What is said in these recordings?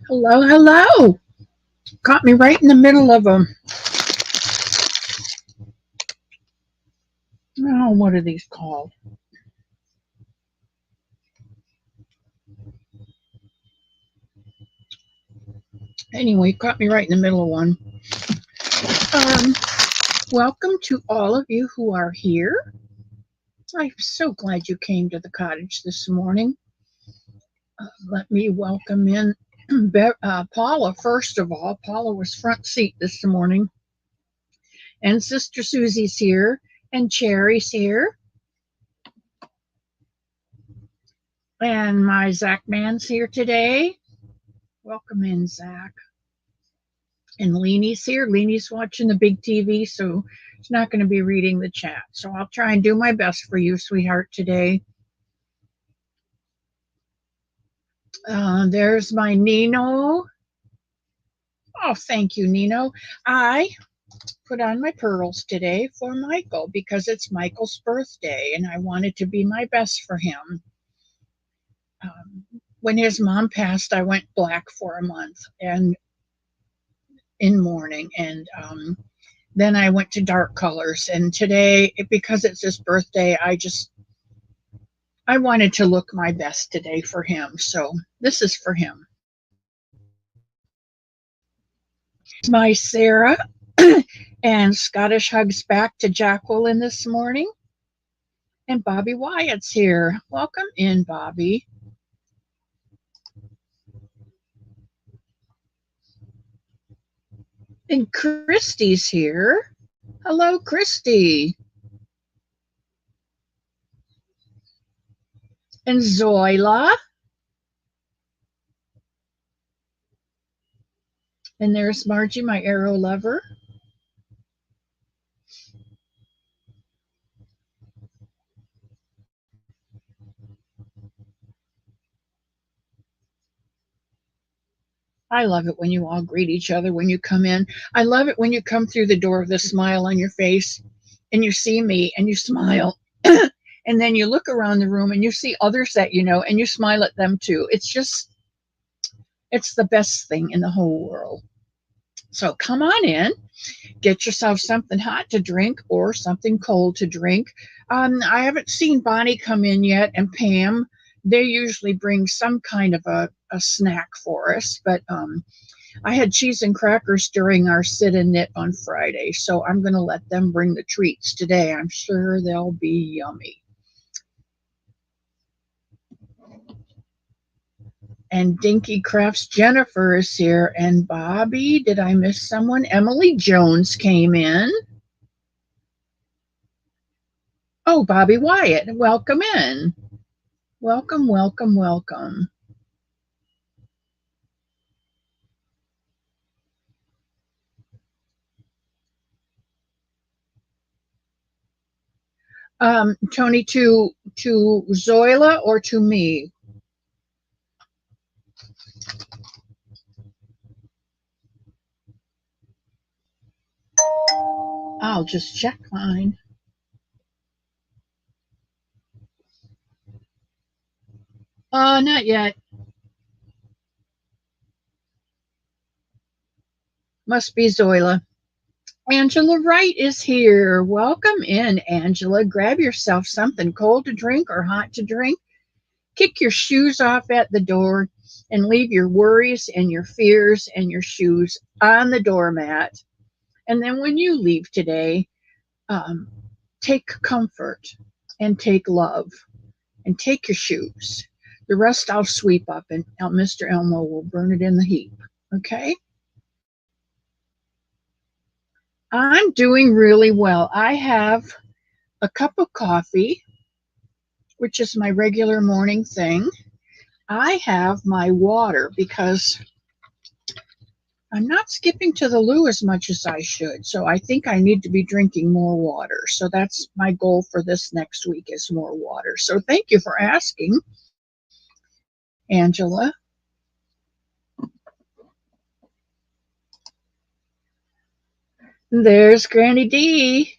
Hello, hello. Caught me right in the middle of them. Oh, what are these called? Anyway, caught me right in the middle of one. Um, Welcome to all of you who are here. I'm so glad you came to the cottage this morning. Let me welcome in Paula first of all. Paula was front seat this morning, and Sister Susie's here, and Cherry's here, and my Zach Man's here today. Welcome in, Zach. And Leanie's here. Leanie's watching the big TV, so she's not going to be reading the chat. So I'll try and do my best for you, sweetheart, today. There's my Nino. Oh, thank you, Nino. I put on my pearls today for Michael because it's Michael's birthday, and I wanted to be my best for him. When his mom passed, I went black for a month and in mourning, and then I went to dark colors. And today, because it's his birthday, I wanted to look my best today for him. So this is for him. My Sarah and Scottish hugs back to Jacqueline this morning. And Bobby Wyatt's here. Welcome in, Bobby. And Christy's here. Hello, Christy. And Zoila. And there's Margie, my arrow lover. I love it when you all greet each other when you come in. I love it when you come through the door with a smile on your face and you see me and you smile. And then you look around the room and you see others that you know and you smile at them too. It's the best thing in the whole world. So come on in, get yourself something hot to drink or something cold to drink. I haven't seen Bonnie come in yet, and Pam. They usually bring some kind of a snack for us, but I had cheese and crackers during our sit and knit on Friday, so I'm going to let them bring the treats today. I'm sure they'll be yummy. And Dinky Crafts Jennifer is here. And Bobby, did I miss someone? Emily Jones came in. Oh, Bobby Wyatt, welcome in. Welcome, welcome, welcome. Tony, to Zoila or to me? I'll just check mine. Not yet. Must be Zoila. Angela Wright is here. Welcome in, Angela. Grab yourself something cold to drink or hot to drink. Kick your shoes off at the door and leave your worries and your fears and your shoes on the doormat. And then when you leave today, take comfort and take love and take your shoes. The rest I'll sweep up and Mr. Elmo will burn it in the heap. Okay? I'm doing really well. I have a cup of coffee, which is my regular morning thing. I have my water because I'm not skipping to the loo as much as I should. So I think I need to be drinking more water. So that's my goal for this next week is more water. So thank you for asking, Angela. There's Granny D.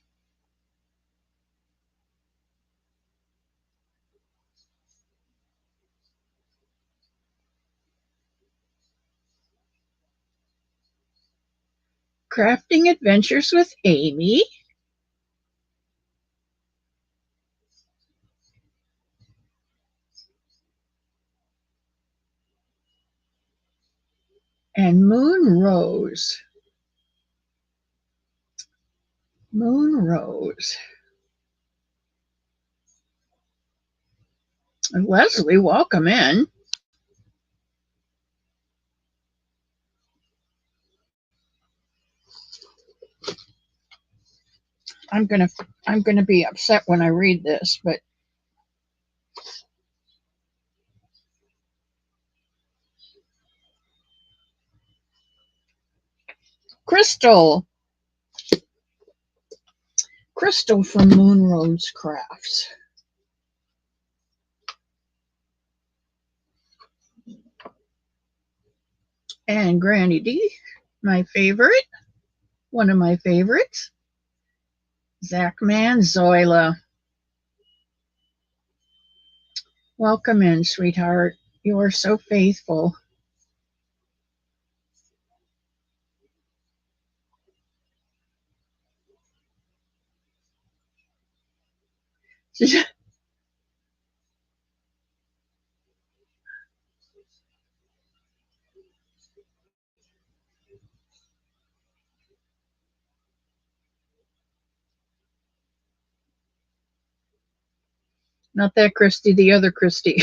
Crafting Adventures with Amy. And Moon Rose. Moon Rose. And Leslie, welcome in. I'm gonna be upset when I read this, but Crystal from Moon Rose Crafts. And Granny D, my favorite, one of my favorites. Zach Man, Zoila. Welcome in, sweetheart. You are so faithful. Not that Christy, the other Christy.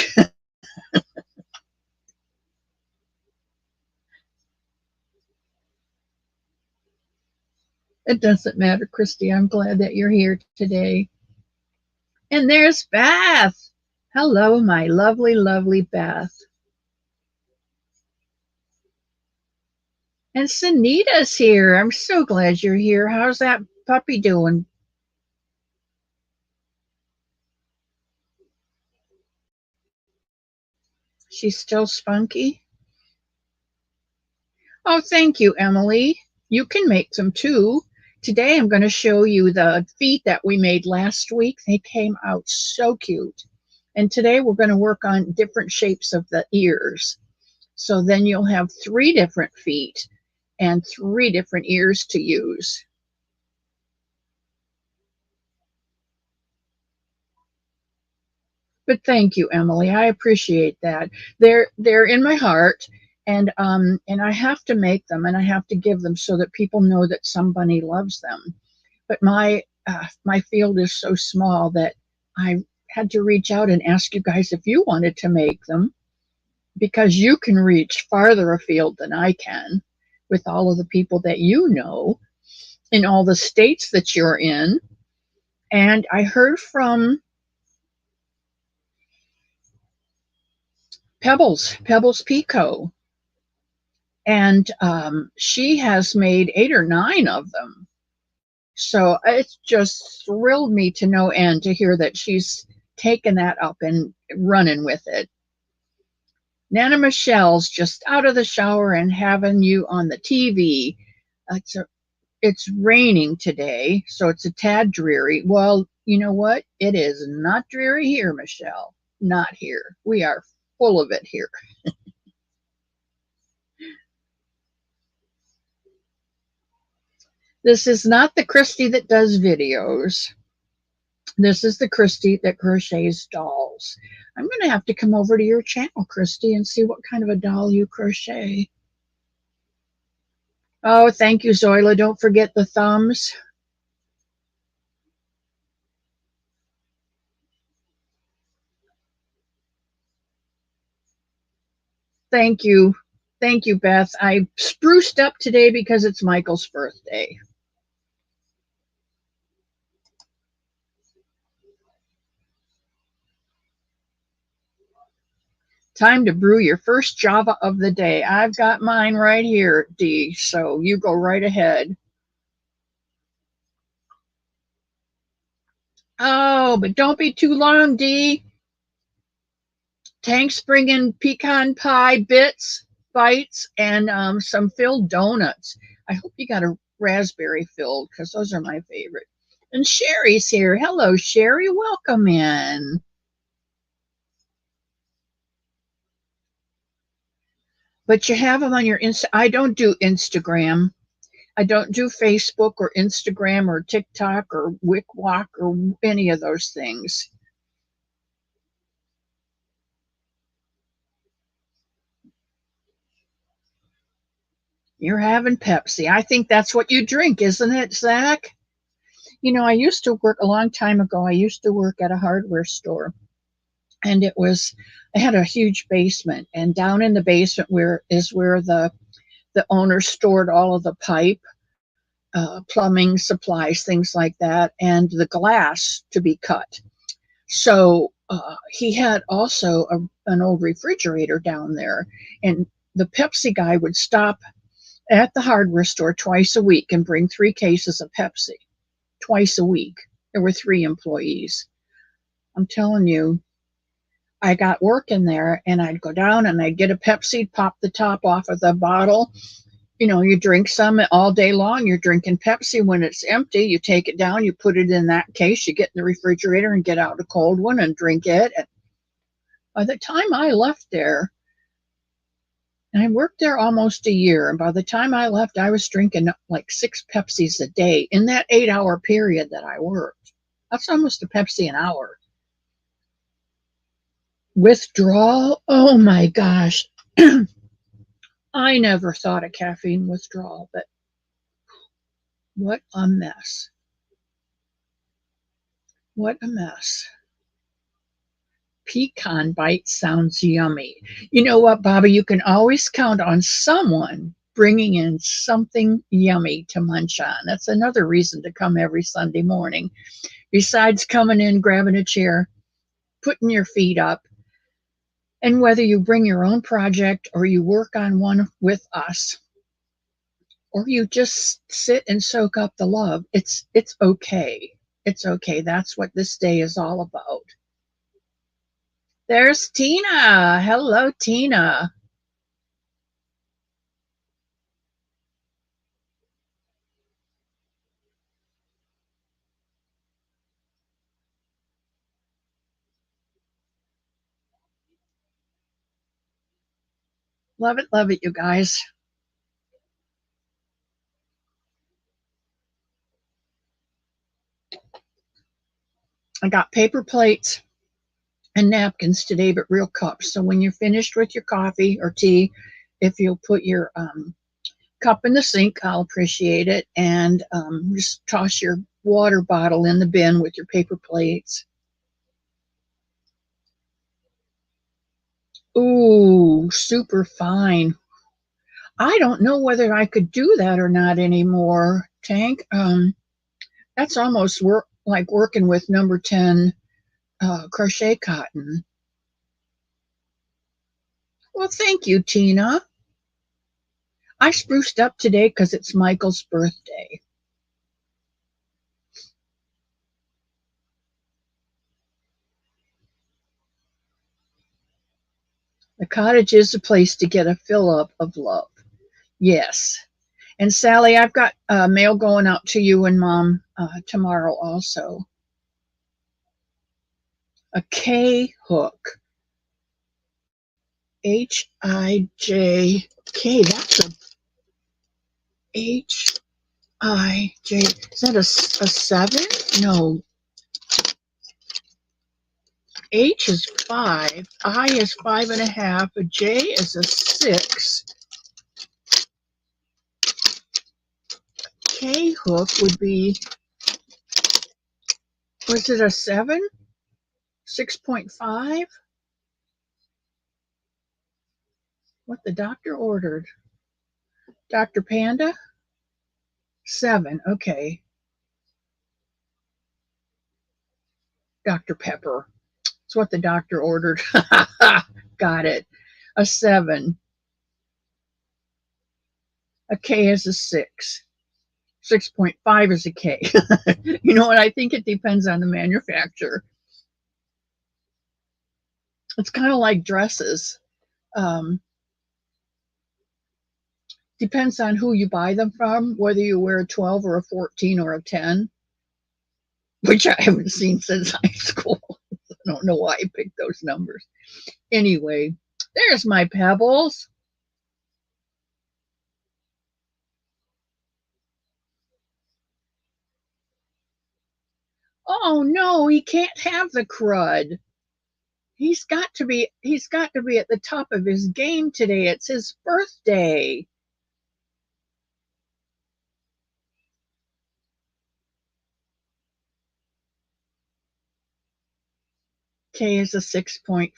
It doesn't matter, Christy. I'm glad that you're here today. And there's Beth. Hello, my lovely, lovely Beth. And Sunita's here. I'm so glad you're here. How's that puppy doing? She's still spunky? Oh, thank you, Emily. You can make them too. Today I'm going to show you the feet that we made last week. They came out so cute. And today we're going to work on different shapes of the ears. So then you'll have 3 different feet and 3 different ears to use. But thank you, Emily. I appreciate that. They're in my heart, and I have to make them, and I have to give them so that people know that somebody loves them. But my field is so small that I had to reach out and ask you guys if you wanted to make them, because you can reach farther afield than I can with all of the people that you know in all the states that you're in. And I heard from Pebbles Pico, and she has made 8 or 9 of them. So it's just thrilled me to no end to hear that she's taken that up and running with it. Nana Michelle's just out of the shower and having you on the TV. It's raining today, so it's a tad dreary. Well, you know what? It is not dreary here, Michelle. Not here. We are full of it here. This is not the Christy that does videos. This is the Christy that crochets dolls. I'm going to have to come over to your channel, Christy, and see what kind of a doll you crochet. Oh, thank you, Zoila. Don't forget the thumbs. Thank you. Thank you, Beth. I spruced up today because it's Michael's birthday. Time to brew your first Java of the day. I've got mine right here, Dee, so you go right ahead. Oh, but don't be too long, Dee. Tank's bringing pecan pie bites, and some filled donuts. I hope you got a raspberry filled, because those are my favorite. And Sherry's here. Hello, Sherry. Welcome in. But you have them on your Insta. I don't do Instagram. I don't do Facebook or Instagram or TikTok or WicWalk or any of those things. You're having Pepsi. I think that's what you drink, isn't it, Zach? I used to work a long time ago. I used to work at a hardware store, and I had a huge basement, and down in the basement where the owner stored all of the pipe, plumbing supplies, things like that, and the glass to be cut. So he had also an old refrigerator down there, and the Pepsi guy would stop at the hardware store twice a week and bring 3 cases of Pepsi twice a week. There were 3 employees. I'm telling you, I got work in there, and I'd go down and I'd get a Pepsi, pop the top off of the bottle. You drink some all day long. You're drinking Pepsi. When it's empty, you take it down, you put it in that case, you get in the refrigerator and get out a cold one and drink it. And by the time I left there, and I worked there almost a year, and by the time I left, I was drinking like 6 Pepsis a day in that 8-hour period that I worked. That's almost a Pepsi an hour. Withdrawal? Oh my gosh. I never thought of caffeine withdrawal, but what a mess. What a mess. Pecan bite sounds yummy. You know what, Bobby? You can always count on someone bringing in something yummy to munch on. That's another reason to come every Sunday morning. Besides coming in, grabbing a chair, putting your feet up, and whether you bring your own project or you work on one with us, or you just sit and soak up the love, it's okay. It's okay. That's what this day is all about. There's Tina. Hello, Tina. Love it, you guys. I got paper plates and napkins today, but real cups. So when you're finished with your coffee or tea, if you'll put your cup in the sink, I'll appreciate it. And just toss your water bottle in the bin with your paper plates. Ooh, super fine. I don't know whether I could do that or not anymore, Tank. That's almost like working with number 10 crochet cotton. Well, thank you, Tina. I spruced up today because it's Michael's birthday. The cottage is a place to get a fill up of love. Yes. And Sally, I've got mail going out to you and Mom tomorrow also. A K hook. H-I-J-K. That's a H-I-J. Is that a 7? No. H is 5. I is 5.5. A J is a 6. K hook would be, was it a 7? 6.5? What the doctor ordered. Dr. Panda? 7. Okay. Dr. Pepper. It's what the doctor ordered. Got it. A 7. A K is a 6. 6.5 is a K. You know what? I think it depends on the manufacturer. It's kind of like dresses. Depends on who you buy them from, whether you wear a 12 or a 14 or a 10, which I haven't seen since high school. I don't know why I picked those numbers. Anyway, there's my pebbles. Oh no, he can't have the crud. He's got to be at the top of his game today. It's his birthday. K is a 6.5.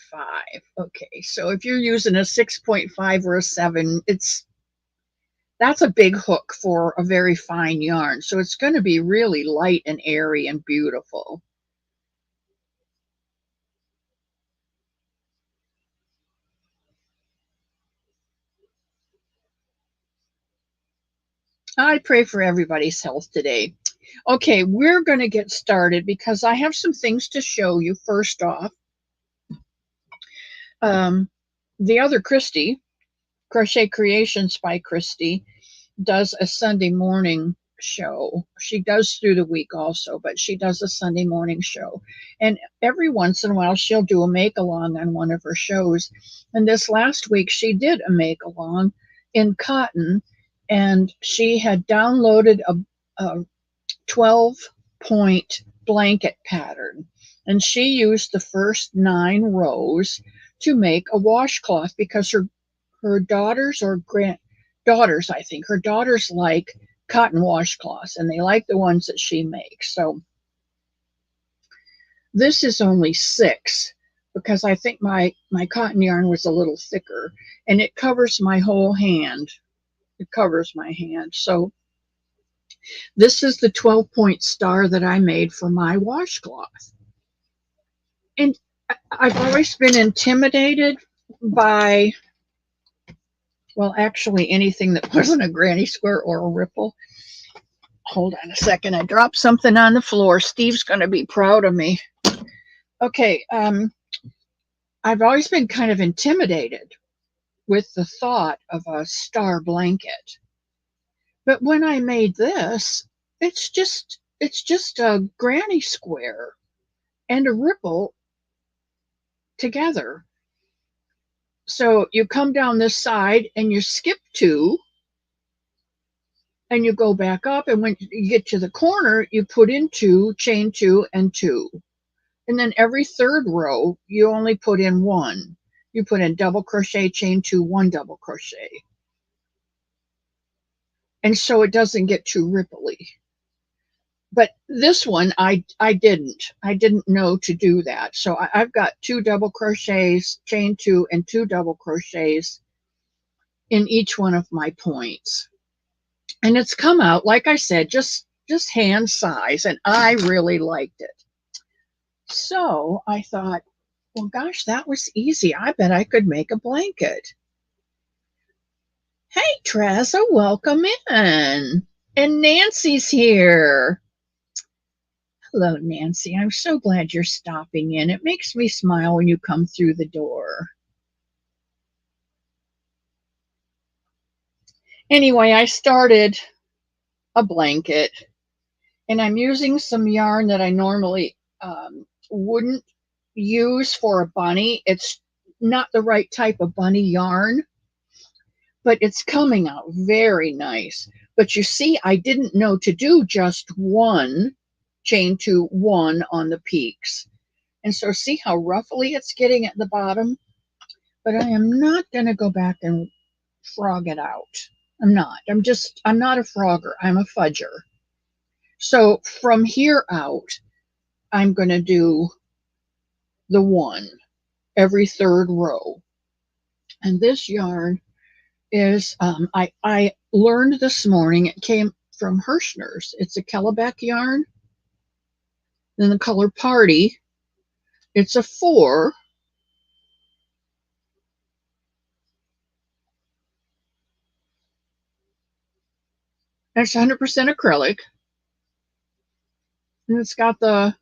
Okay, so if you're using a 6.5 or a 7, that's a big hook for a very fine yarn. So it's going to be really light and airy and beautiful. I pray for everybody's health today. Okay, we're going to get started because I have some things to show you. First off, um, the other Christy, Crochet Creations by Christy, does a Sunday morning show. She does through the week also, but she does a Sunday morning show. And every once in a while, she'll do a make along on one of her shows. And this last week, she did a make along in cotton, and she had downloaded a 12-point blanket pattern. And she used the first 9 rows to make a washcloth because her daughters or daughters, I think, her daughters like cotton washcloths and they like the ones that she makes. So this is only 6 because I think my cotton yarn was a little thicker, and it covers my whole hand. It covers my hand. So this is the 12-point star that I made for my washcloth. And I've always been intimidated by, well, actually anything that wasn't a granny square or a ripple. Hold on a second. I dropped something on the floor. Steve's going to be proud of me. Okay. I've always been kind of intimidated with the thought of a star blanket. But when I made this, it's just a granny square and a ripple together. So you come down this side and you skip 2 and you go back up, and when you get to the corner, you put in 2, chain 2 and 2. And then every third row, you only put in 1. You put in double crochet, chain 2, 1 double crochet. And so it doesn't get too ripply. But this one, I didn't know to do that. So I've got 2 double crochets, chain 2, and 2 double crochets in each one of my points. And it's come out, like I said, just hand size, and I really liked it. So I thought, well, gosh, that was easy. I bet I could make a blanket. Hey, Trezza, welcome in. And Nancy's here. Hello, Nancy. I'm so glad you're stopping in. It makes me smile when you come through the door. Anyway, I started a blanket, and I'm using some yarn that I normally wouldn't use for a bunny. It's not the right type of bunny yarn, but it's coming out very nice. But you see, I didn't know to do just 1 chain 2, 1 on the peaks. And so see how roughly it's getting at the bottom? But I am not going to go back and frog it out. I'm not. I'm not a frogger. I'm a fudger. So from here out, I'm going to do the 1 every third row. And this yarn is, I learned this morning, it came from Hirschner's. It's a Kellebec yarn. Then the color Party, it's a 4. And it's 100% acrylic. And it's got the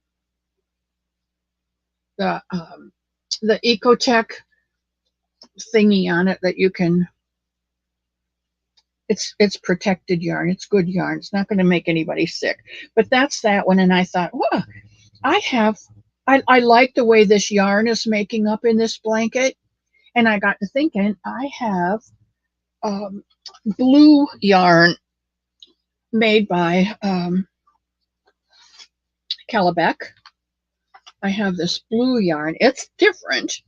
Ecotech thingy on it that you can, it's protected yarn. It's good yarn. It's not going to make anybody sick. But that's that one. And I thought, well, I like the way this yarn is making up in this blanket. And I got to thinking, I have blue yarn made by, I Calabac. I have this blue yarn. It's different.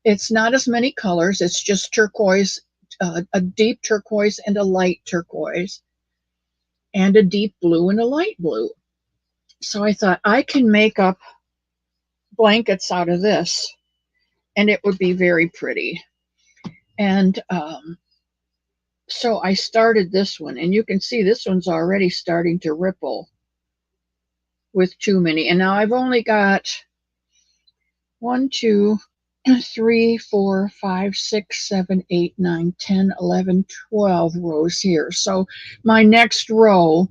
It's not as many colors. It's just turquoise, a deep turquoise and a light turquoise, and a deep blue and a light blue. So I thought I can make up blankets out of this, and it would be very pretty. And so I started this one, and you can see this one's already starting to ripple with too many. And now I've only got 1, 2, 3, 4, 5, 6, 7, 8, 9, 10, 11, 12 rows here. So my next row,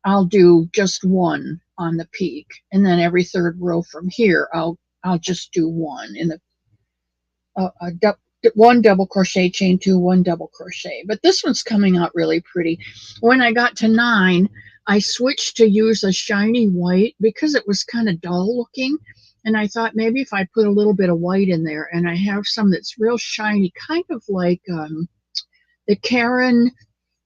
I'll do just one on the peak, and then every third row from here, I'll just do one in the one double crochet, chain 2, 1 double crochet. But this one's coming out really pretty. When I got to 9, I switched to use a shiny white because it was kind of dull looking. And I thought maybe if I put a little bit of white in there, and I have some that's real shiny, kind of like the Karen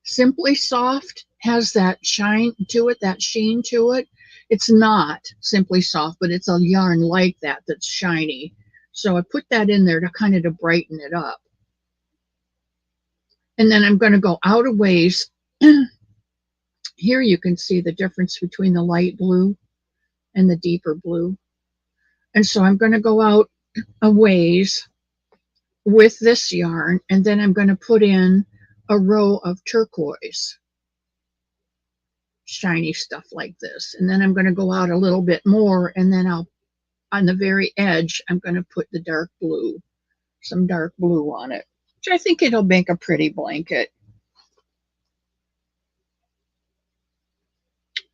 Simply Soft has that shine to it, that sheen to it. It's not Simply Soft, but it's a yarn like that that's shiny. So I put that in there to kind of to brighten it up. And then I'm going to go out a ways. Here you can see the difference between the light blue and the deeper blue. And so I'm going to go out a ways with this yarn, and then I'm going to put in a row of turquoise, shiny stuff like this. And then I'm going to go out a little bit more, and then I'll, on the very edge, I'm going to put the dark blue, some dark blue on it, which I think it'll make a pretty blanket.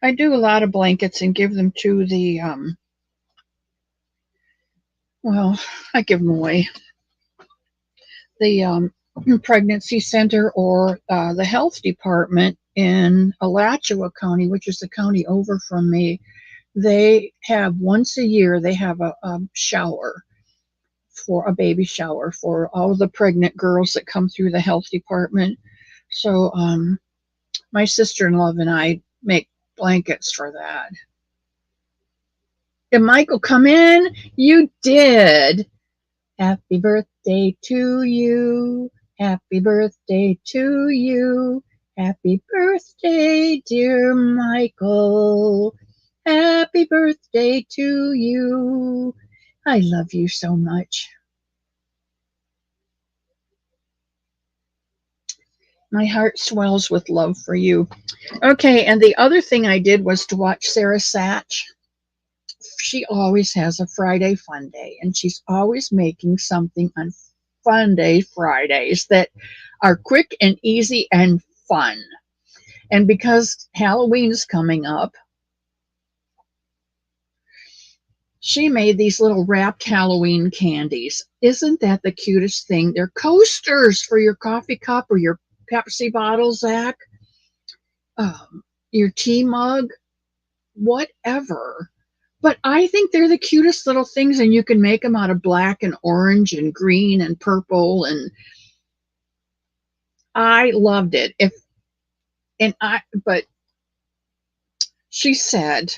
I do a lot of blankets and give them to the, well, I give them away. The pregnancy center or the health department in Alachua County, which is the county over from me. They have once a year, they have a shower, for a baby shower for all the pregnant girls that come through the health department. So my sister-in-law and I make blankets for that. Did Michael come in? You did. Happy birthday to you. Happy birthday to you. Happy birthday, dear Michael. Happy birthday to you. I love you so much. My heart swells with love for you. Okay, and the other thing I did was to watch Sarah Satch. She always has a Friday Fun Day, and she's always making something on Fun Day Fridays that are quick and easy and fun. And because Halloween's coming up, she made these little wrapped Halloween candies. Isn't that the cutest thing? They're coasters for your coffee cup or your Pepsi bottle, Zach, your tea mug, whatever. But I think they're the cutest little things, and you can make them out of black and orange and green and purple, and I loved it. But she said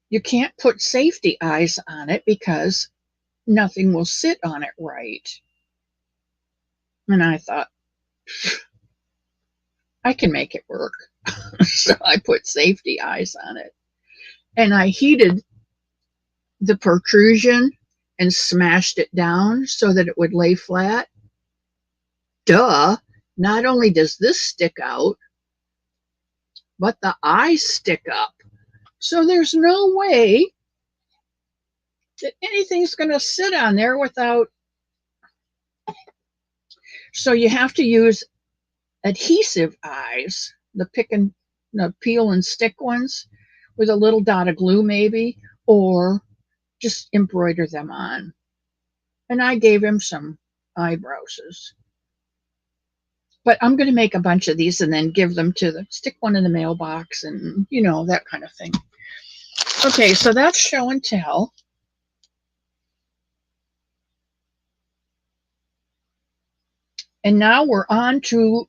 you can't put safety eyes on it because nothing will sit on it right. And I thought, I can make it work. So I put safety eyes on it. And I heated the protrusion and smashed it down so that it would lay flat. Duh! Not only does this stick out, but the eyes stick up. So there's no way that anything's going to sit on there without. So you have to use adhesive eyes, the peel and stick ones, with a little dot of glue maybe, or just embroider them on. And I gave him some eyebrows. But I'm going to make a bunch of these and then give them to stick one in the mailbox and, you know, that kind of thing. Okay, so that's show and tell. And now we're on to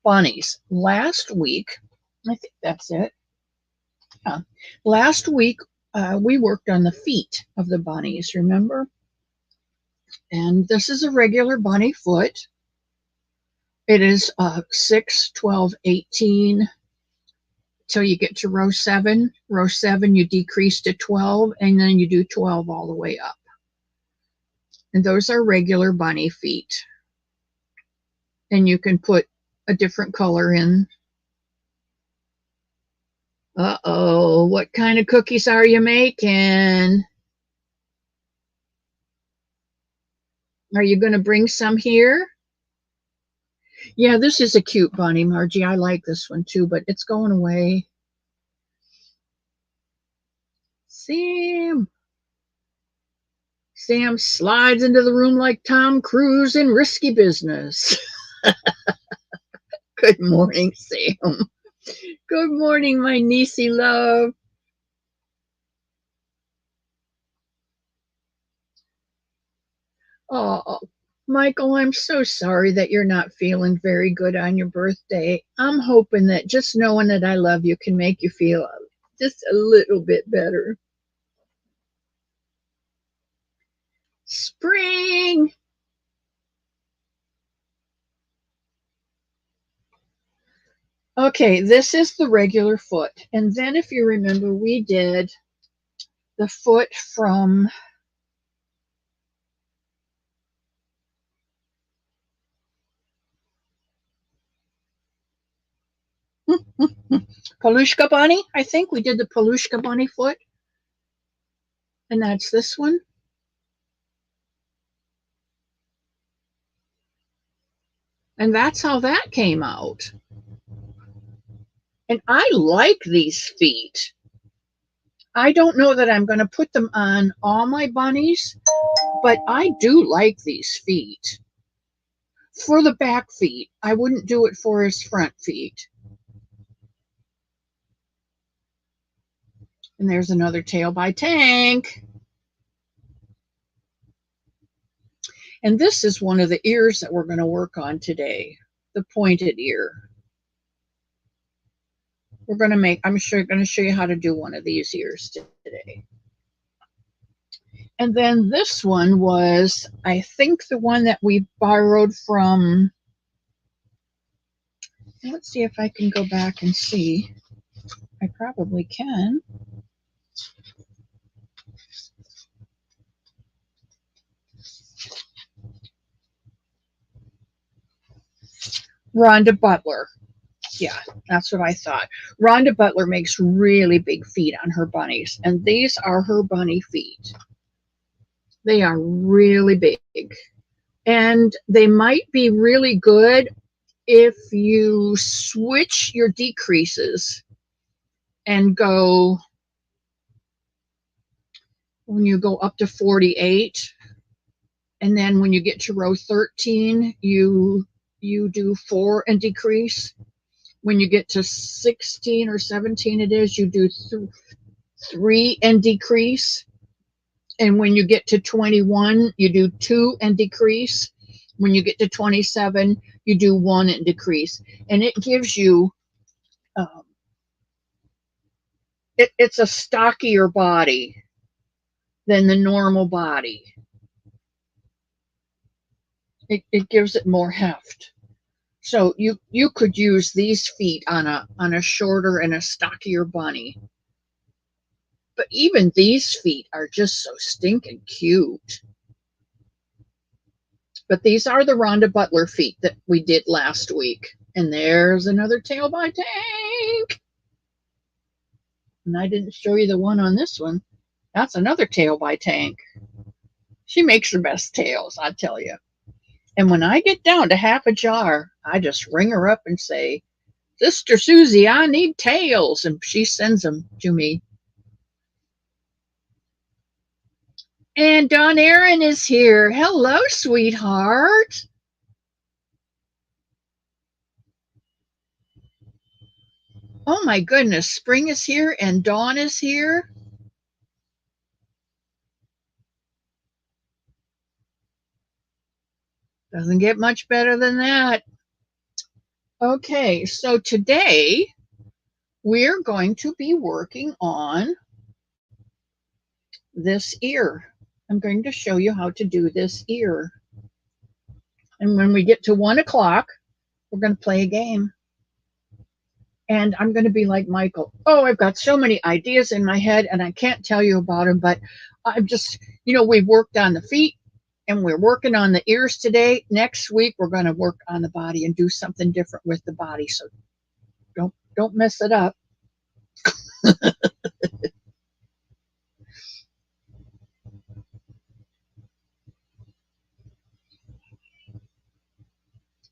bunnies. Last week, I think that's it. Yeah. Last week, we worked on the feet of the bunnies, remember? And this is a regular bunny foot. It is 6, 12, 18 till you get to row 7. Row 7, you decrease to 12, and then you do 12 all the way up. And those are regular bunny feet. And you can put a different color in. Uh-oh, what kind of cookies are you making? Are you going to bring some here? Yeah, this is a cute bunny, Margie. I like this one too, but it's going away. Sam. Sam slides into the room like Tom Cruise in Risky Business. Good morning, Sam. Good morning, my niecey love. Oh, Michael, I'm so sorry that you're not feeling very good on your birthday. I'm hoping that just knowing that I love you can make you feel just a little bit better. Spring! Okay, this is the regular foot. And then if you remember, we did the foot from Palushka Bunny. I think we did the Palushka Bunny foot. And that's this one. And that's how that came out. And I like these feet. I don't know that I'm going to put them on all my bunnies, but I do like these feet. For the back feet, I wouldn't do it for his front feet. And there's another tail by Tank. And this is one of the ears that we're going to work on today, the pointed ear. We're going to make, I'm sure going to show you how to do one of these ears today. And then this one was, I think, the one that we borrowed from, let's see if I can go back and see. I probably can. Rhonda Butler. Yeah, that's what I thought. Rhonda Butler makes really big feet on her bunnies, and these are her bunny feet. They are really big. And they might be really good if you switch your decreases and go, when you go up to 48, and then when you get to row 13, you do 4 and decrease. When you get to 16 or 17, it is, you do 3 and decrease. And when you get to 21, you do 2 and decrease. When you get to 27, you do 1 and decrease. And it gives you, it's a stockier body than the normal body. It gives it more heft. So you could use these feet on a shorter and a stockier bunny. But even these feet are just so stinking cute. But these are the Rhonda Butler feet that we did last week. And there's another tail by Tank. And I didn't show you the one on this one. That's another tail by Tank. She makes the best tails, I tell you. And when I get down to half a jar, I just ring her up and say, Sister Susie, I need tails. And she sends them to me. And Dawn Aaron is here. Hello, sweetheart. Oh my goodness, spring is here and dawn is here. Doesn't get much better than that. Okay, so today we're going to be working on this ear. I'm going to show you how to do this ear. And when we get to 1 o'clock, we're going to play a game. And I'm going to be like Michael. Oh, I've got so many ideas in my head and I can't tell you about them, but I'm just, we've worked on the feet and we're working on the ears today. Next week, we're going to work on the body and do something different with the body. So don't mess it up.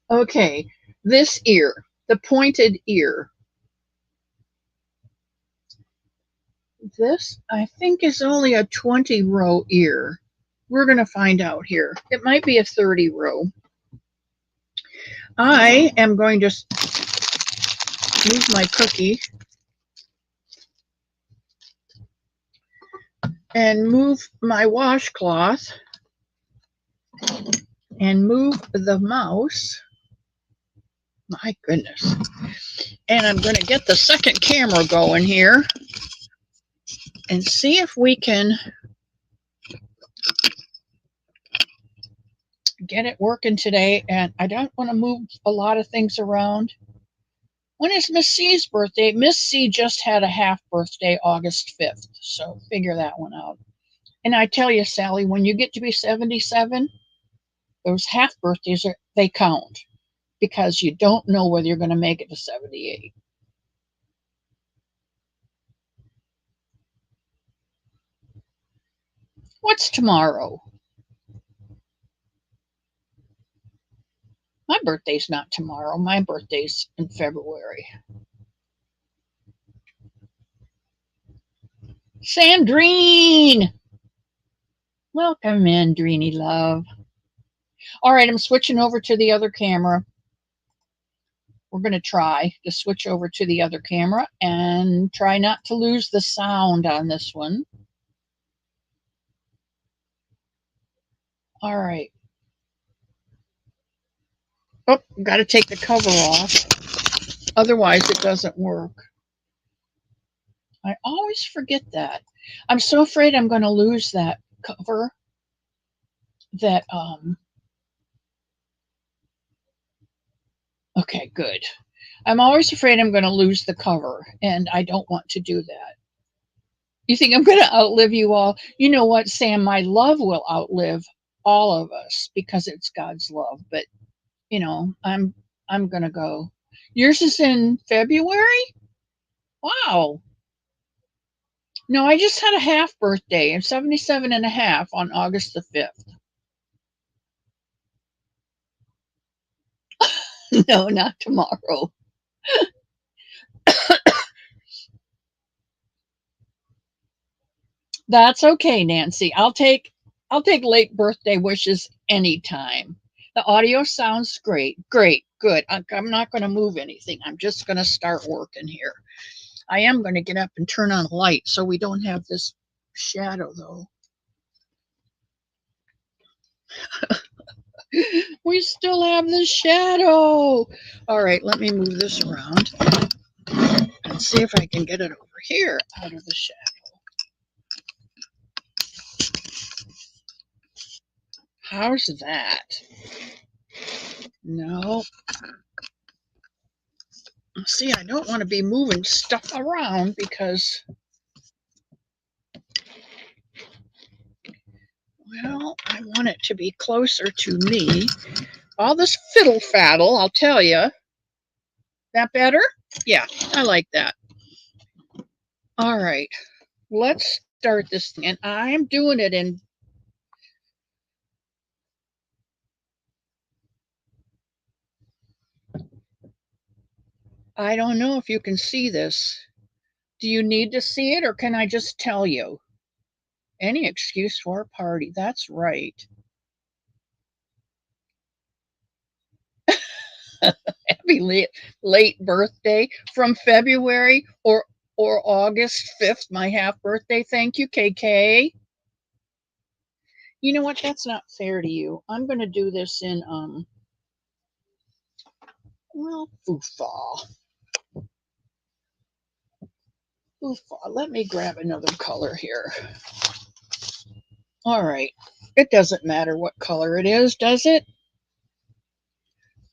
Okay, this ear, the pointed ear. This, I think, is only a 20 row ear. We're going to find out here. It might be a 30 row. I am going to use my cookie and move my washcloth and move the mouse. My goodness. And I'm going to get the second camera going here and see if we can get it working today. And I don't want to move a lot of things around. When is Miss C's birthday? Miss C just had a half birthday, August 5th. So figure that one out. And I tell you, Sally, when you get to be 77, those half birthdays, they count because you don't know whether you're going to make it to 78. What's tomorrow? My birthday's not tomorrow. My birthday's in February. Sandrine! Welcome in, Dreeny love. All right, I'm switching over to the other camera. We're going to try to switch over to the other camera and try not to lose the sound on this one. All right. Oh, got to take the cover off. Otherwise, it doesn't work. I always forget that. I'm so afraid I'm going to lose that cover that, okay, good. I'm always afraid I'm going to lose the cover, and I don't want to do that. You think I'm going to outlive you all? You know what, Sam? My love will outlive all of us because it's God's love. But I'm going to go. Yours is in February? Wow. No, I just had a half birthday. I'm 77 and a half on August the 5th. No, not tomorrow. That's okay, Nancy. I'll take late birthday wishes anytime. The audio sounds great. Great. Good. I'm not going to move anything. I'm just going to start working here. I am going to get up and turn on a light so we don't have this shadow though. We still have the shadow. All right, let me move this around and see if I can get it over here out of the shadow. How's that? No. See, I don't want to be moving stuff around because, well, I want it to be closer to me. All this fiddle faddle, I'll tell you. That better? Yeah, I like that. All right, let's start this thing. And I'm doing it in I don't know if you can see this. Do you need to see it or can I just tell you? Any excuse for a party. That's right. Happy late birthday from February or August 5th, my half birthday. Thank you, KK. You know what? That's not fair to you. I'm going to do this in well, foofah. Oof, let me grab another color here. All right. It doesn't matter what color it is, does it?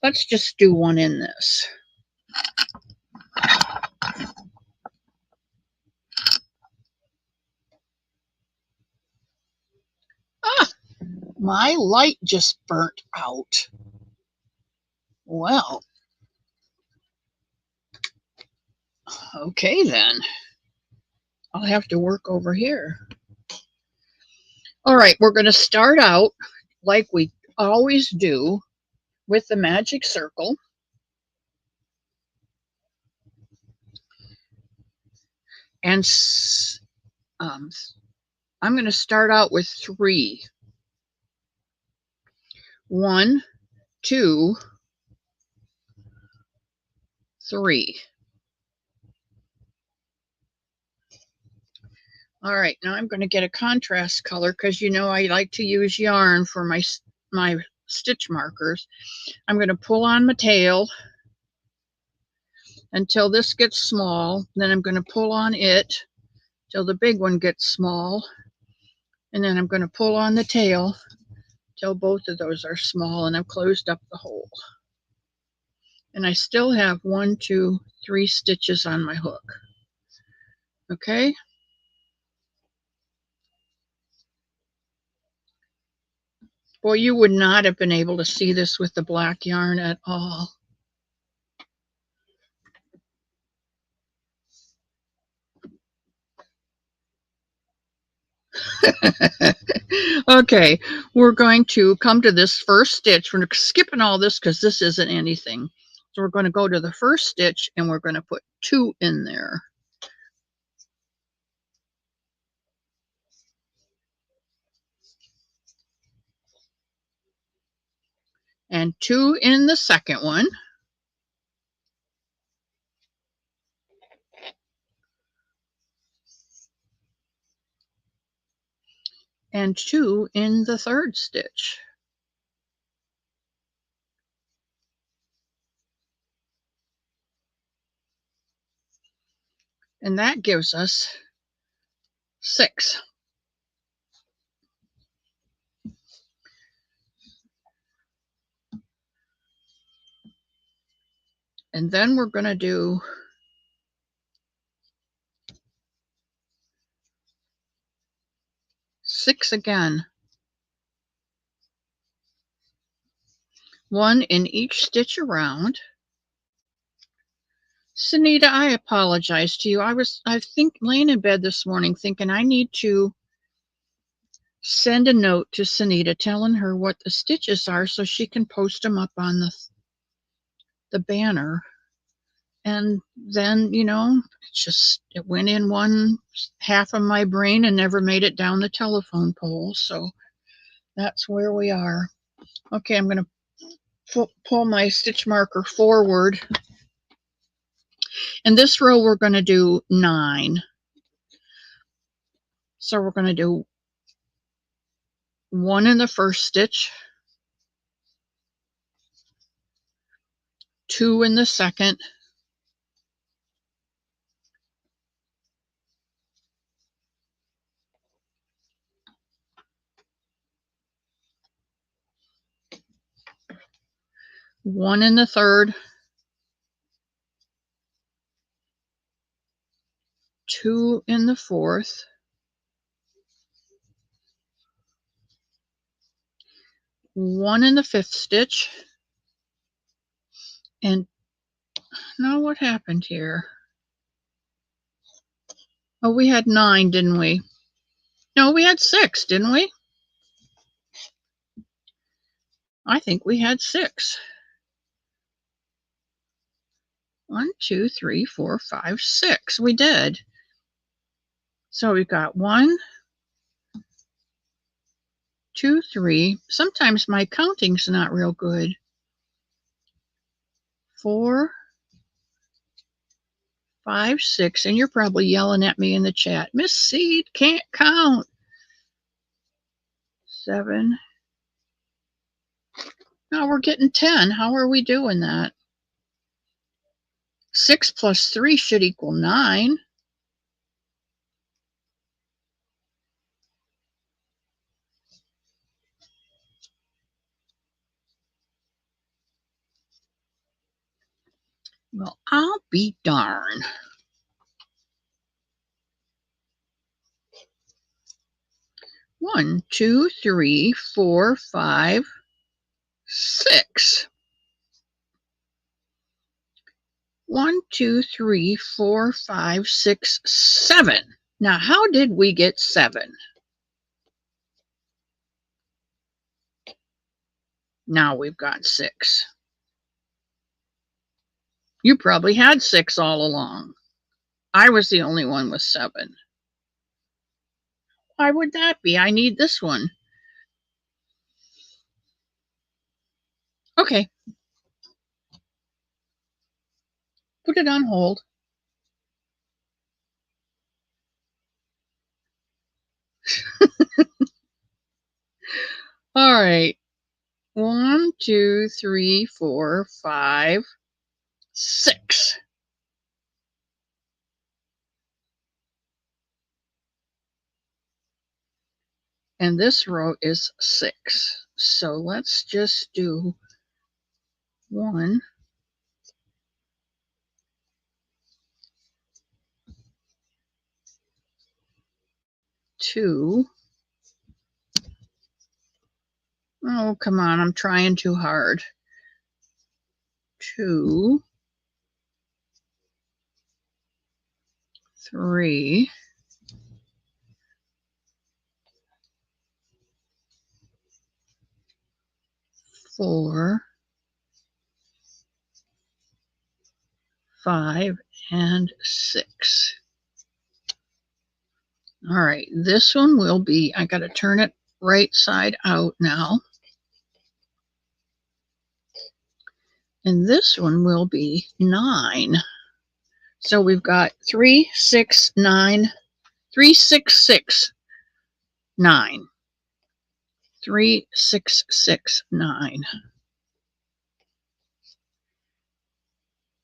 Let's just do one in this. Ah, my light just burnt out. Well, okay then. I'll have to work over here. All right, we're going to start out like we always do with the magic circle. And I'm going to start out with 3. 1, 2, 3. All right, now I'm going to get a contrast color because you know I like to use yarn for my stitch markers. I'm going to pull on my tail until this gets small. Then I'm going to pull on it till the big one gets small. And then I'm going to pull on the tail till both of those are small, and I've closed up the hole. And I still have 1, 2, 3 stitches on my hook. Okay. Boy, you would not have been able to see this with the black yarn at all. Okay, we're going to come to this first stitch. We're skipping all this because this isn't anything. So we're going to go to the first stitch and we're going to put 2 in there. And 2 in the second one. And 2 in the third stitch. And that gives us 6. And then we're going to do 6 again. 1 in each stitch around. Sunita, I apologize to you. I think laying in bed this morning thinking I need to send a note to Sunita telling her what the stitches are so she can post them up on the banner. And then, you know, it went in one half of my brain and never made it down the telephone pole. So that's where we are. Okay, I'm going to pull my stitch marker forward. In this row, we're going to do 9. So we're going to do 1 in the first stitch, 2 in the second, 1 in the third, 2 in the fourth, 1 in the fifth stitch, and now what happened here? Oh, we had 9, didn't we? No, we had 6, didn't we? I think we had 6. 1, 2, 3, 4, 5, 6. We did. So we've got 1, 2, 3. Sometimes my counting's not real good. 4, 5, 6, and you're probably yelling at me in the chat. Miss Seed can't count. 7. Now we're getting 10. How are we doing that? 6 plus 3 should equal 9. Well, I'll be darned. One, two, three, four, five, six. 1, 2, 3, 4, 5, 6, 7. Now, how did we get 7? Now we've got 6. You probably had 6 all along. I was the only one with 7. Why would that be? I need this one. Okay. Put it on hold. All right. 1, 2, 3, 4, 5, 6. And this row is 6. So let's just do 1, 2. Oh, come on. I'm trying too hard. 2, 3, 4, 5, and 6. All right, this one will be, I got to turn it right side out now. And this one will be 9. So we've got 3, 6, 9, 3, 6, 6, 9. 3, 6, 6, 9.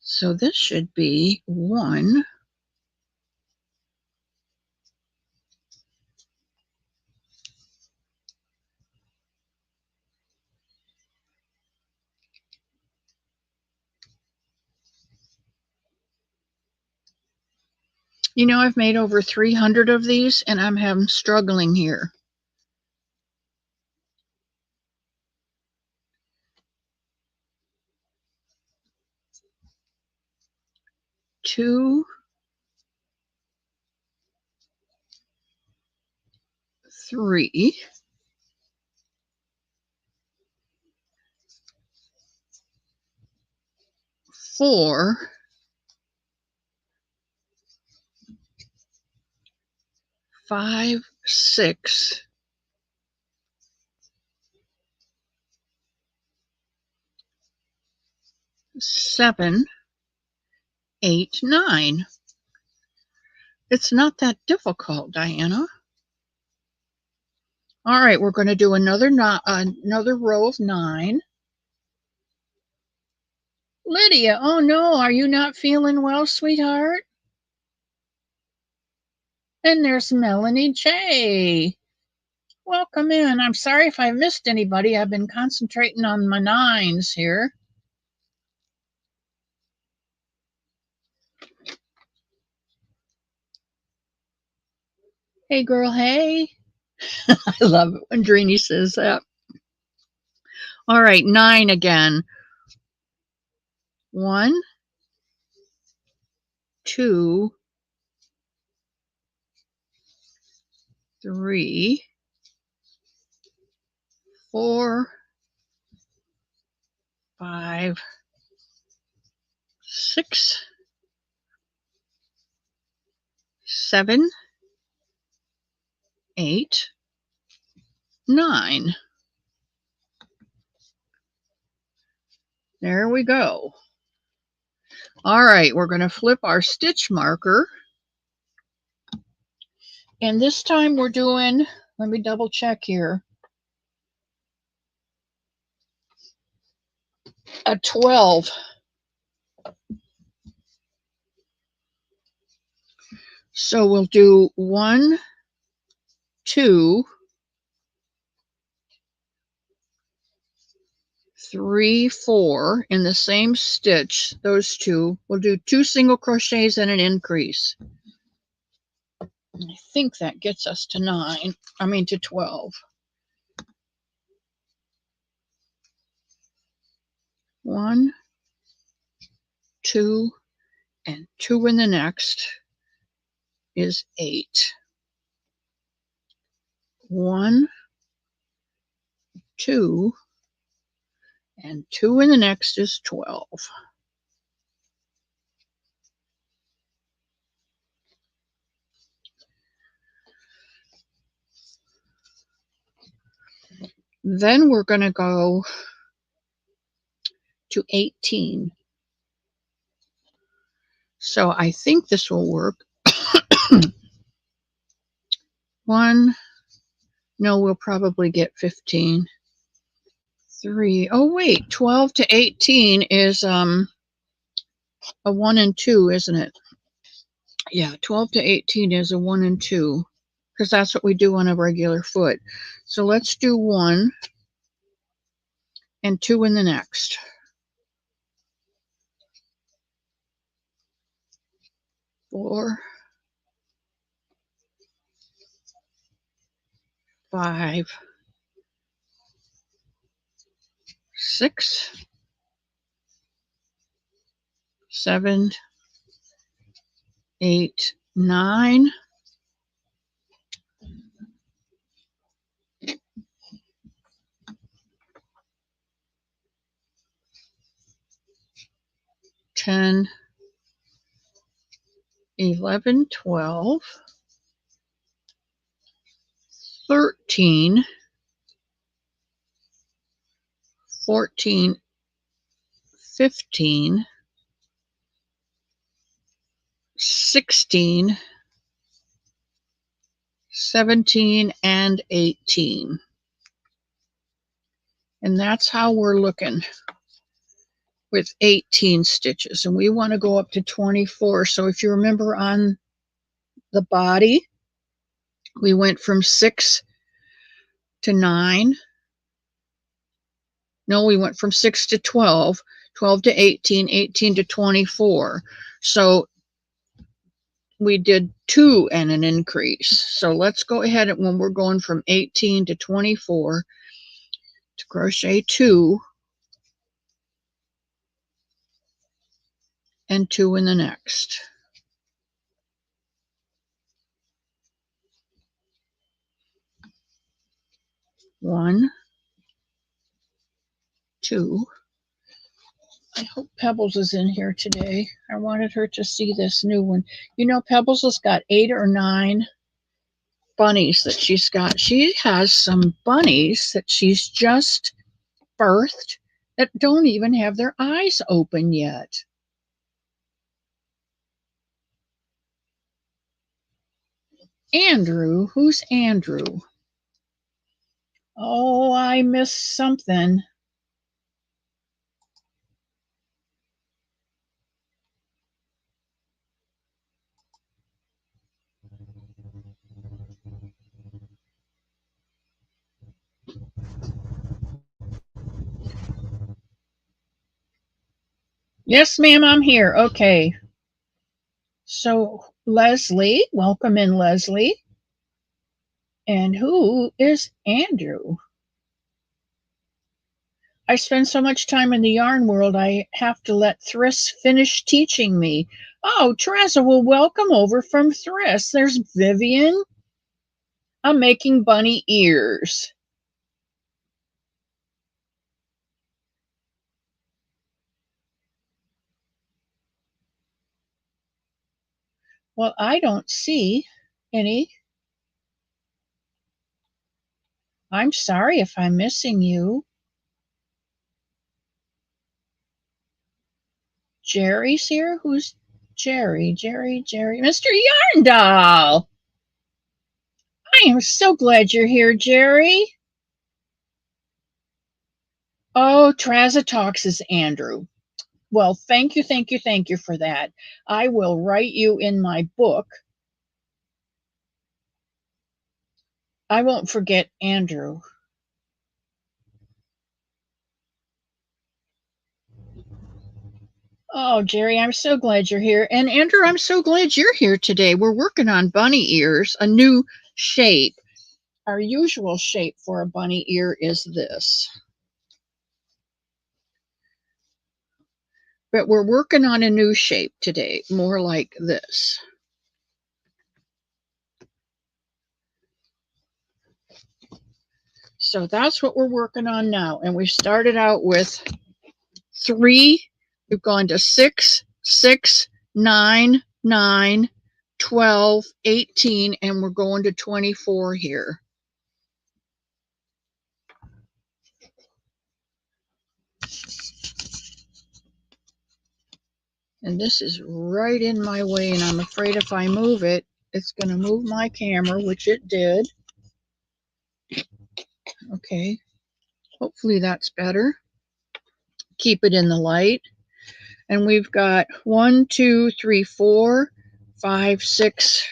So this should be 1, 've made over 300 of these and I'm having struggling here. 2, 3, 4, 5, 6, 7, 8, 9. It's not that difficult, Diana. All right, we're going to do another row of 9. Lydia, oh no, are you not feeling well, sweetheart? And there's Melanie J. Welcome in. I'm sorry if I missed anybody. I've been concentrating on my 9s here. Hey, girl, hey. I love it when Dreeny says that. All right, 9 again. 1, 2, 3, 4, 5, 6, 7, 8, 9. There we go. All right, we're going to flip our stitch marker. And this time we're doing, let me double check here, a 12. So we'll do 1, 2, 3, 4 in the same stitch, those two. We'll do 2 single crochets and an increase. I think that gets us to 12. 1, 2, and 2 in the next is 8. 1, 2, and 2 in the next is 12. Then we're going to go to 18. So I think this will work. 1, no, we'll probably get 15. 3, oh wait, 12 to 18 is a 1 and 2, isn't it? Yeah, 12 to 18 is a 1 and 2, because that's what we do on a regular foot. So let's do 1 and 2 in the next. 4, 5, 6, 7, 8, 9, 10, 11, 12, 13, 14, 15, 16, 17, and 18. And that's how we're looking with 18 stitches. And we want to go up to 24. So if you remember on the body, we went from 6 to 9. No, we went from 6 to 12, 12 to 18, 18 to 24. So we did 2 and an increase. So let's go ahead and when we're going from 18 to 24 to crochet 2 and 2 in the next. 1, 2. I hope Pebbles is in here today. I wanted her to see this new one. You know, Pebbles has got 8 or 9 bunnies that she's got. She has some bunnies that she's just birthed that don't even have their eyes open yet. Andrew, who's Andrew? Oh, I missed something. Yes, ma'am, I'm here. Okay. So, Leslie, welcome in, Leslie. And who is Andrew? I spend so much time in the yarn world, I have to let Thriss finish teaching me. Oh, Teresa, well, welcome over from Thriss. There's Vivian. I'm making bunny ears. Well, I don't see any. I'm sorry if I'm missing you. Jerry's here? Who's Jerry? Jerry. Mr. Yarndall! I am so glad you're here, Jerry. Oh, Traza Talks is Andrew. Well, thank you for that. I will write you in my book. I won't forget Andrew. Oh, Jerry, I'm so glad you're here. And Andrew, I'm so glad you're here today. We're working on bunny ears, a new shape. Our usual shape for a bunny ear is this. But we're working on a new shape today, more like this. So that's what we're working on now. And we started out with 3. We've gone to 6, 6, 9, 9, 12, 18, and we're going to 24 here. And this is right in my way, and I'm afraid if I move it, it's going to move my camera, which it did. Okay, hopefully that's better. Keep it in the light. And we've got 1, 2, 3, 4, 5, 6,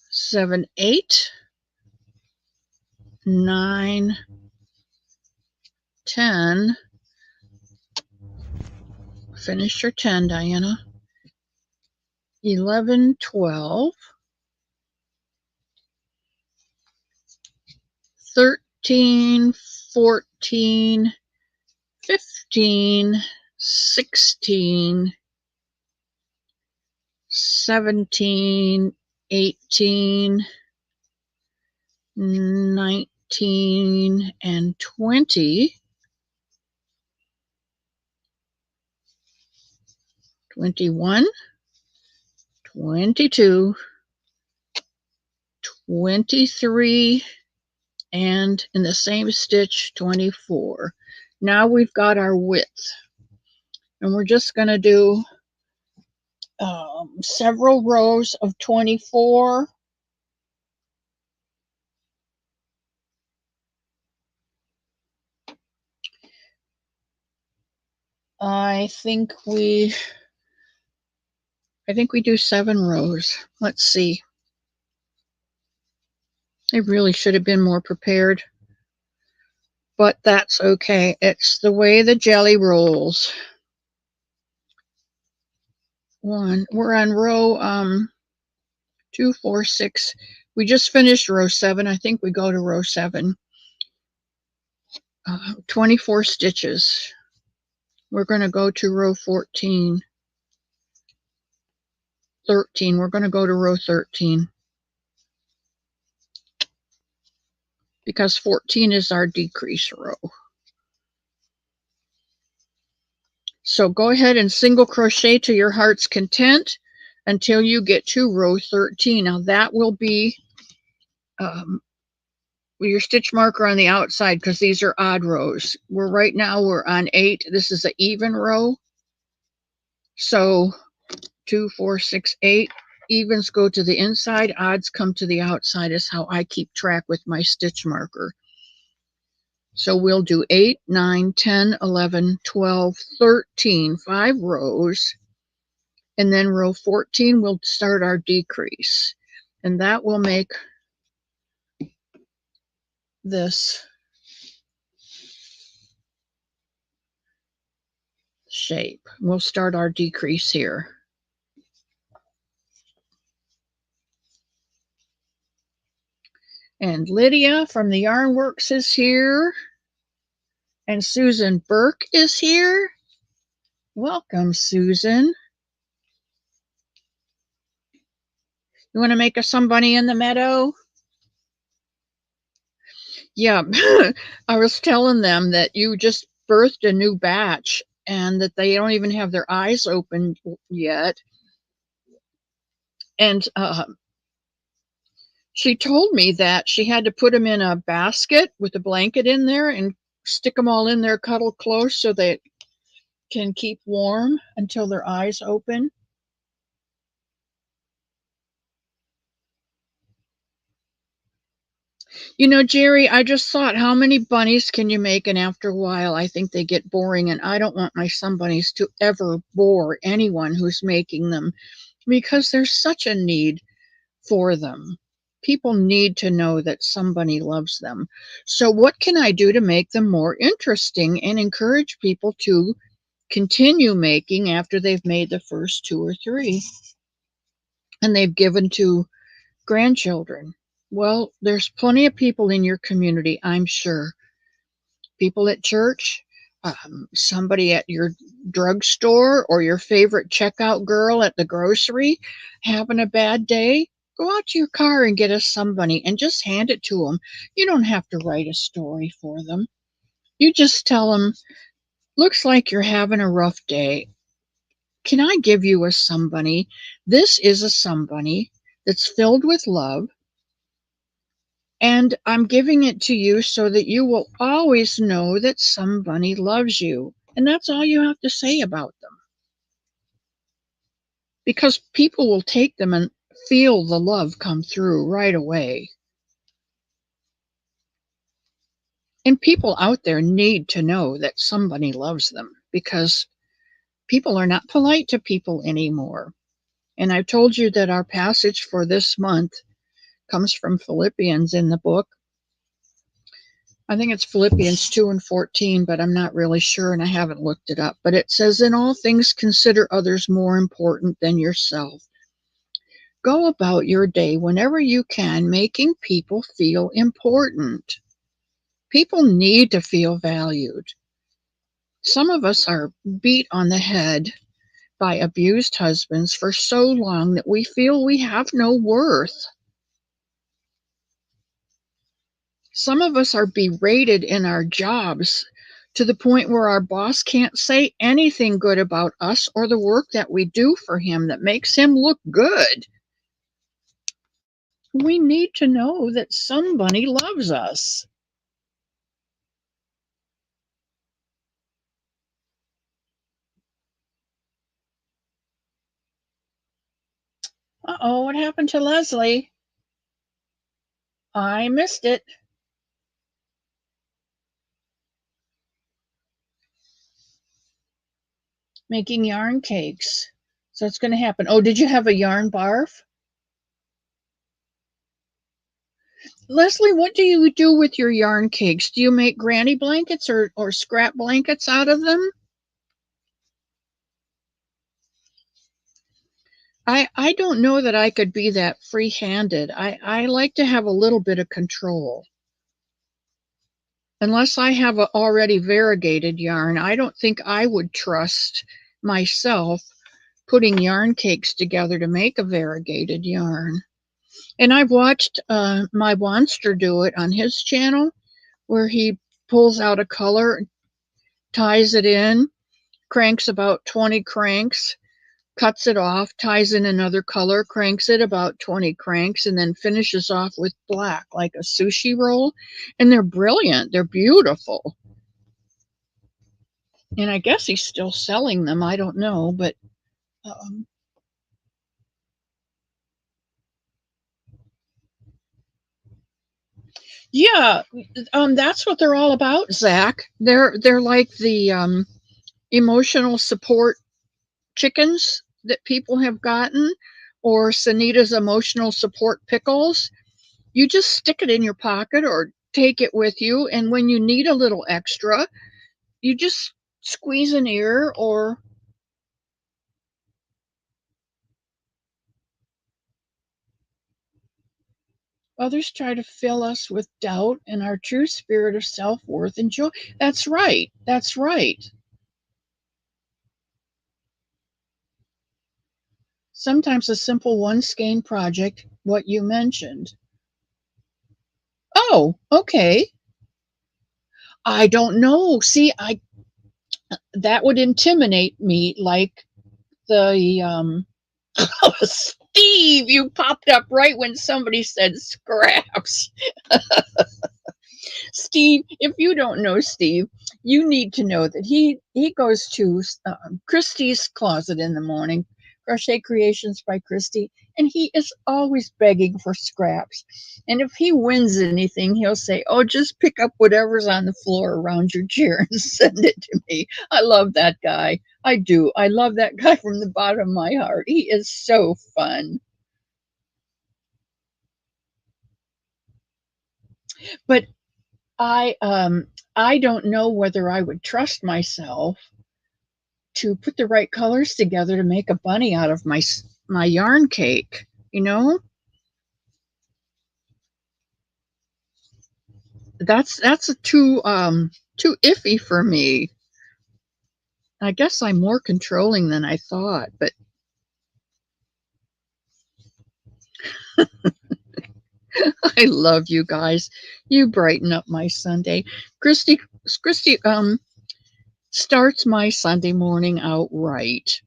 7, 8, 9, 10. Finish your 10, Diana. 11, 12, 13, 14, 15, 16, 17, 18, 19, and 20. 21, 22, 23, and in the same stitch, 24. Now we've got our width. And we're just going to do several rows of 24. I think we do 7 rows. Let's see. I really should have been more prepared, but that's okay. It's the way the jelly rolls. We're on row 2, 4, 6. We just finished row 7. I think we go to row 7. 24 stitches. We're going to go to row 14. 13. We're going to go to row 13. Because 14 is our decrease row. So go ahead and single crochet to your heart's content until you get to row 13. Now that will be your stitch marker on the outside because these are odd rows. Right now we're on 8. This is an even row. So 2, 4, 6, 8. Evens go to the inside, odds come to the outside is how I keep track with my stitch marker. So we'll do 8, 9, 10, 11, 12, 13, 5 rows. And then row 14, we'll start our decrease. And that will make this shape. We'll start our decrease here. And Lydia from the Yarn Works is here. And Susan Burke is here. Welcome, Susan. You want to make a Someunny in the meadow? Yeah, I was telling them that you just birthed a new batch and that they don't even have their eyes open yet. And she told me that she had to put them in a basket with a blanket in there and stick them all in there, cuddle close so they can keep warm until their eyes open. You know, Jerry, I just thought, how many bunnies can you make? And after a while, I think they get boring. And I don't want my Someunnies to ever bore anyone who's making them because there's such a need for them. People need to know that somebody loves them. So, what can I do to make them more interesting and encourage people to continue making after they've made the first two or three and they've given to grandchildren? Well, there's plenty of people in your community, I'm sure. People at church, somebody at your drugstore, or your favorite checkout girl at the grocery having a bad day. Go out to your car and get us somebody and just hand it to them. You don't have to write a story for them. You just tell them, looks like you're having a rough day. Can I give you a somebody? This is a somebody that's filled with love, and I'm giving it to you so that you will always know that somebody loves you. And that's all you have to say about them. Because people will take them and feel the love come through right away. And people out there need to know that somebody loves them, because people are not polite to people anymore. And I've told you that our passage for this month comes from Philippians in the book. I think it's Philippians 2 and 14, but I'm not really sure and I haven't looked it up. But it says, in all things, consider others more important than yourself. Go about your day whenever you can, making people feel important. People need to feel valued. Some of us are beat on the head by abused husbands for so long that we feel we have no worth. Some of us are berated in our jobs to the point where our boss can't say anything good about us or the work that we do for him that makes him look good. We need to know that somebody loves us. Uh-oh, what happened to Leslie? I missed it. Making yarn cakes. So it's going to happen. Oh, did you have a yarn barf? Leslie, what do you do with your yarn cakes? Do you make granny blankets or scrap blankets out of them? I don't know that I could be that free-handed. I like to have a little bit of control. Unless I have a already variegated yarn, I don't think I would trust myself putting yarn cakes together to make a variegated yarn. And I've watched my Monster do it on his channel, where he pulls out a color, ties it in, cranks about 20 cranks, cuts it off, ties in another color, cranks it about 20 cranks, and then finishes off with black like a sushi roll. And they're brilliant. They're beautiful. And I guess he's still selling them. I don't know, but um, yeah, that's what they're all about, Zach. They're like the emotional support chickens that people have gotten, or Sanita's emotional support pickles. You just stick it in your pocket or take it with you, and when you need a little extra, you just squeeze an ear. Or others try to fill us with doubt and our true spirit of self-worth and joy. That's right. That's right. Sometimes a simple one skein project, what you mentioned. Oh, okay. I don't know. See, I that would intimidate me like the oh, Steve, you popped up right when somebody said scraps. Steve, if you don't know Steve, you need to know that he goes to Christie's Closet in the morning, Crochet Creations by Christy, and he is always begging for scraps. And if he wins anything, he'll say, "Oh, just pick up whatever's on the floor around your chair and send it to me." I love that guy. I do. I love that guy from the bottom of my heart. He is so fun. But I don't know whether I would trust myself to put the right colors together to make a bunny out of my yarn cake, you know? That's a too iffy for me. I guess I'm more controlling than I thought, but I love you guys. You brighten up my Sunday. Christy Christy starts my Sunday morning out right.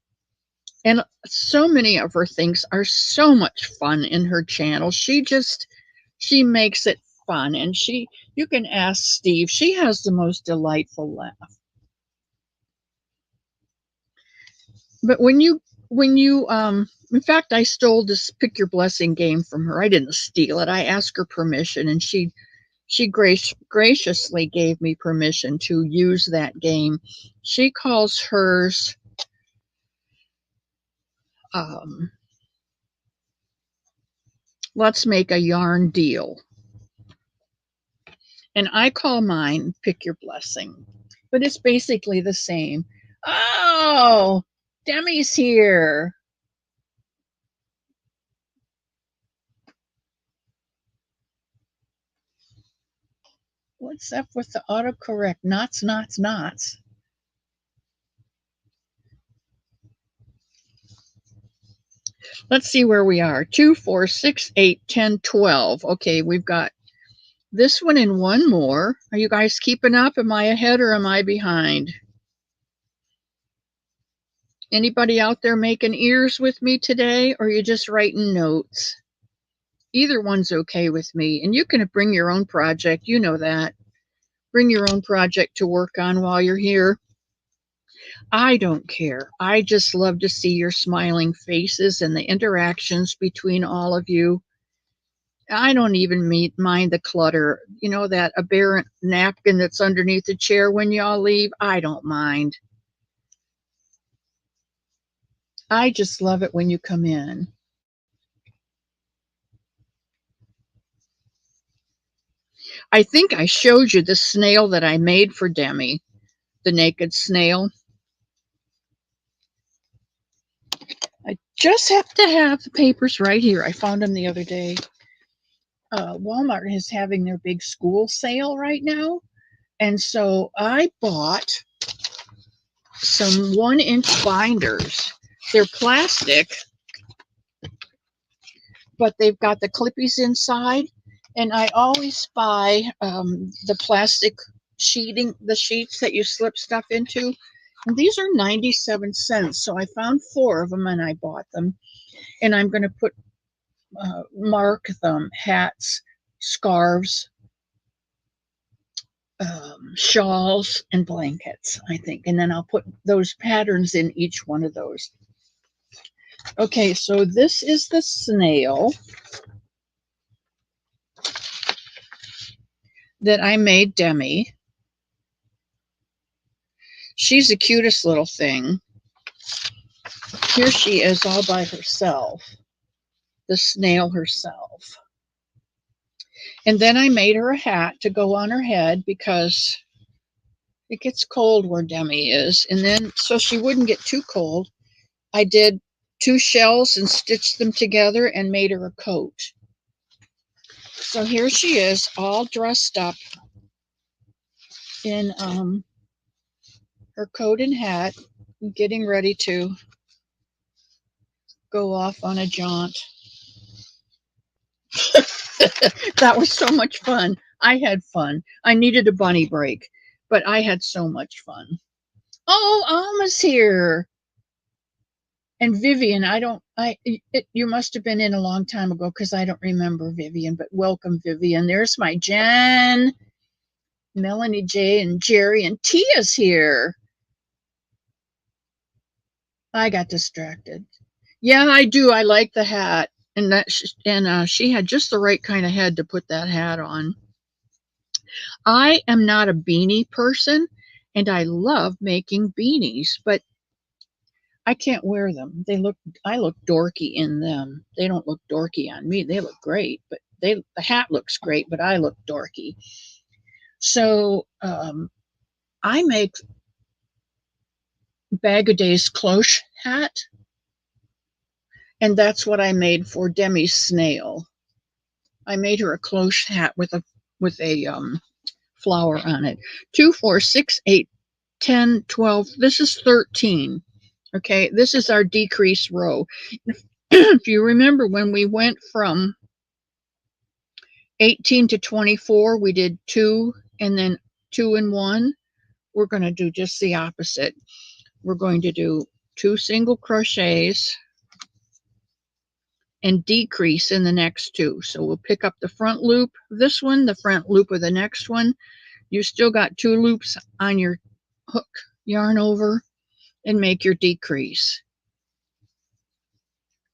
And so many of her things are so much fun in her channel. She makes it fun, and she you can ask Steve. She has the most delightful laugh. But when you in fact I stole this pick your blessing game from her. I didn't steal it. I asked her permission, and she graciously gave me permission to use that game. She calls hers um, let's make a yarn deal. And I call mine pick your blessing. But it's basically the same. Oh, Demi's here. What's up with the autocorrect? Knots, knots, knots. Let's see where we are. 2, 4, 6, 8, 10, 12. Okay, we've got this one and one more. Are you guys keeping up? Am I ahead or am I behind? Anybody out there making ears with me today, or are you just writing notes? Either one's okay with me. And you can bring your own project. You know that. Bring your own project to work on while you're here. I don't care. I just love to see your smiling faces and the interactions between all of you. I don't even mind the clutter. You know, that aberrant napkin that's underneath the chair when y'all leave? I don't mind. I just love it when you come in. I think I showed you the snail that I made for Demi, the naked snail. I just have to have the papers right here. I found them the other day. Walmart is having their big school sale right now. And so I bought some 1-inch binders. They're plastic, but they've got the clippies inside. And I always buy the plastic sheeting, the sheets that you slip stuff into. And these are 97 cents. So I found 4 of them and I bought them. And I'm going to mark them hats, scarves, shawls, and blankets, I think. And then I'll put those patterns in each one of those. Okay, so this is the snail that I made Demi. She's the cutest little thing. Here she is all by herself, the snail herself. And then I made her a hat to go on her head because it gets cold where Demi is. And then, so she wouldn't get too cold, I did 2 shells and stitched them together and made her a coat. So here she is, all dressed up in her coat and hat, getting ready to go off on a jaunt. That was so much fun. I had fun. I needed a bunny break, but I had so much fun. Oh, Alma's here. And Vivian, you must have been in a long time ago because I don't remember Vivian, but welcome, Vivian. There's my Jen, Melanie J, and Jerry, and Tia's here. I got distracted. Yeah, I do. I like the hat. And she had just the right kind of head to put that hat on. I am not a beanie person, and I love making beanies, but I can't wear them. I look dorky in them. They don't look dorky on me. They look great, but the hat looks great, but I look dorky. So I make Bag a Day's cloche hat, and that's what I made for Demi's snail. I made her a cloche hat with a flower on it. 2, 4, 6, 8, 10, 12. This is 13. Okay, this is our decrease row. If you remember when we went from 18 to 24, we did 2 and then 2 and 1. We're going to do just the opposite. We're going to do 2 single crochets and decrease in the next 2. So we'll pick up the front loop of this one, the front loop of the next one. You still got 2 loops on your hook, yarn over, and make your decrease.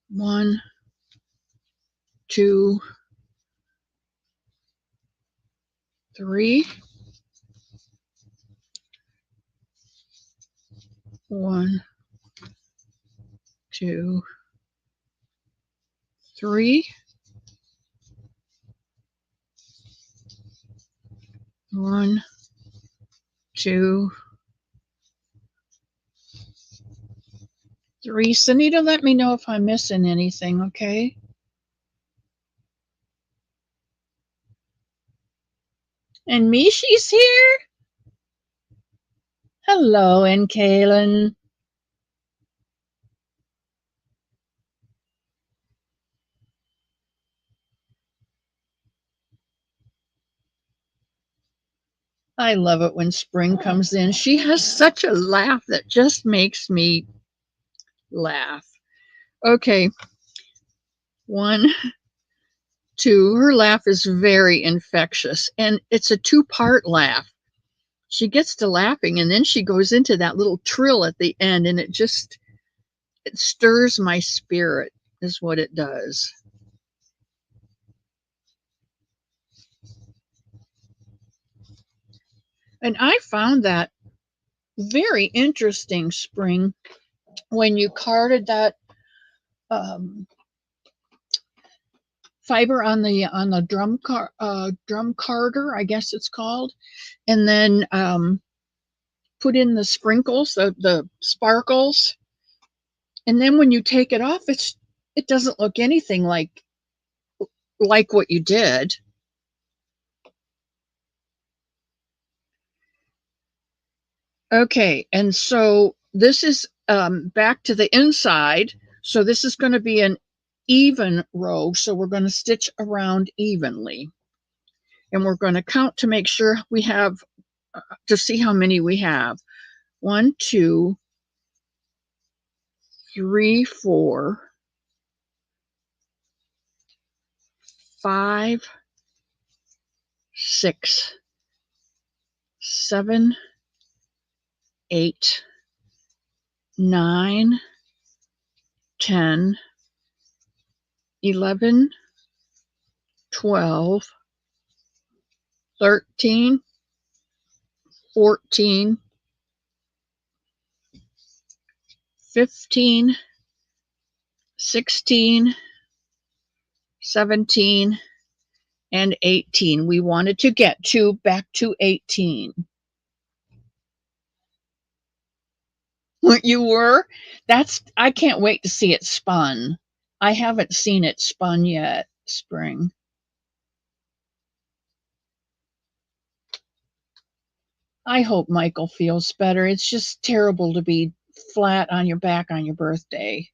1, 2, 3. 1, 2, 3. 1, 2, 3. Sunita, let me know if I'm missing anything, okay? And Mishi's here. Hello, and Kaylin. I love it when spring comes in. She has such a laugh that just makes me laugh. Okay. 1, 2. Her laugh is very infectious, and it's a 2-part laugh. She gets to laughing, and then she goes into that little trill at the end, and it stirs my spirit, is what it does. And I found that very interesting, Spring, when you carded that fiber on the drum carder, I guess it's called, and then put in the sprinkles, the sparkles, and then when you take it off, it doesn't look anything like what you did. Okay, and so this is back to the inside. So this is going to be an even row. So we're going to stitch around evenly. And we're going to count to make sure we have, to see how many we have. 1, 2, 3, 4, 5, 6, 7, 8, 9, 10, 11, 12, 13, 14, 15, 16, 17, and 18. We wanted to get back to 18. You were? I can't wait to see it spun. I haven't seen it spun yet, Spring. I hope Michael feels better. It's just terrible to be flat on your back on your birthday.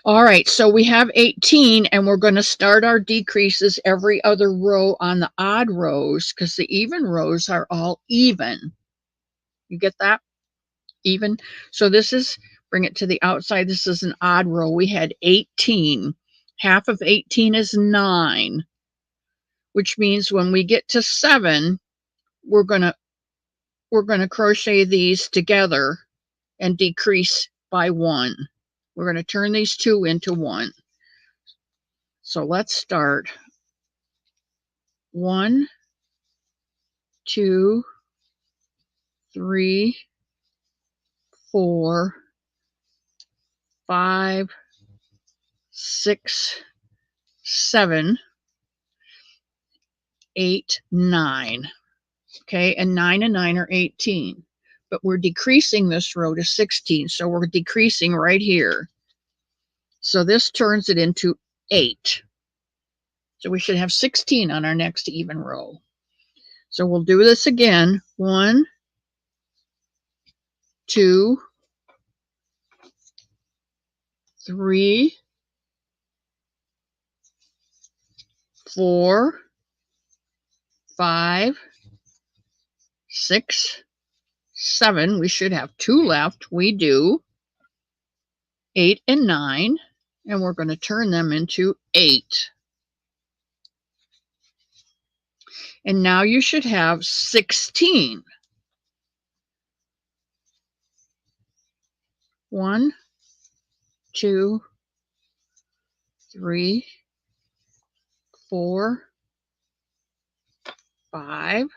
All right, so we have 18, and we're going to start our decreases every other row on the odd rows, because the even rows are all even. You get that? Even. So this is, bring it to the outside. This is an odd row. We had 18. Half of 18 is 9, which means when we get to 7, we're going to crochet these together and decrease by 1. We're going to turn these 2 into 1. So let's start. 1, 2, 3, 4, 5, 6, 7, 8, 9. Okay, and 9 and 9 are 18. But we're decreasing this row to 16, so we're decreasing right here. So this turns it into 8. So we should have 16 on our next even row. So we'll do this again. 1, 2, 3, 4, 5, 6, 7. We should have 2 left. We do. 8 and 9. And we're going to turn them into 8. And now you should have 16. 1, 2, 3, 4, 5,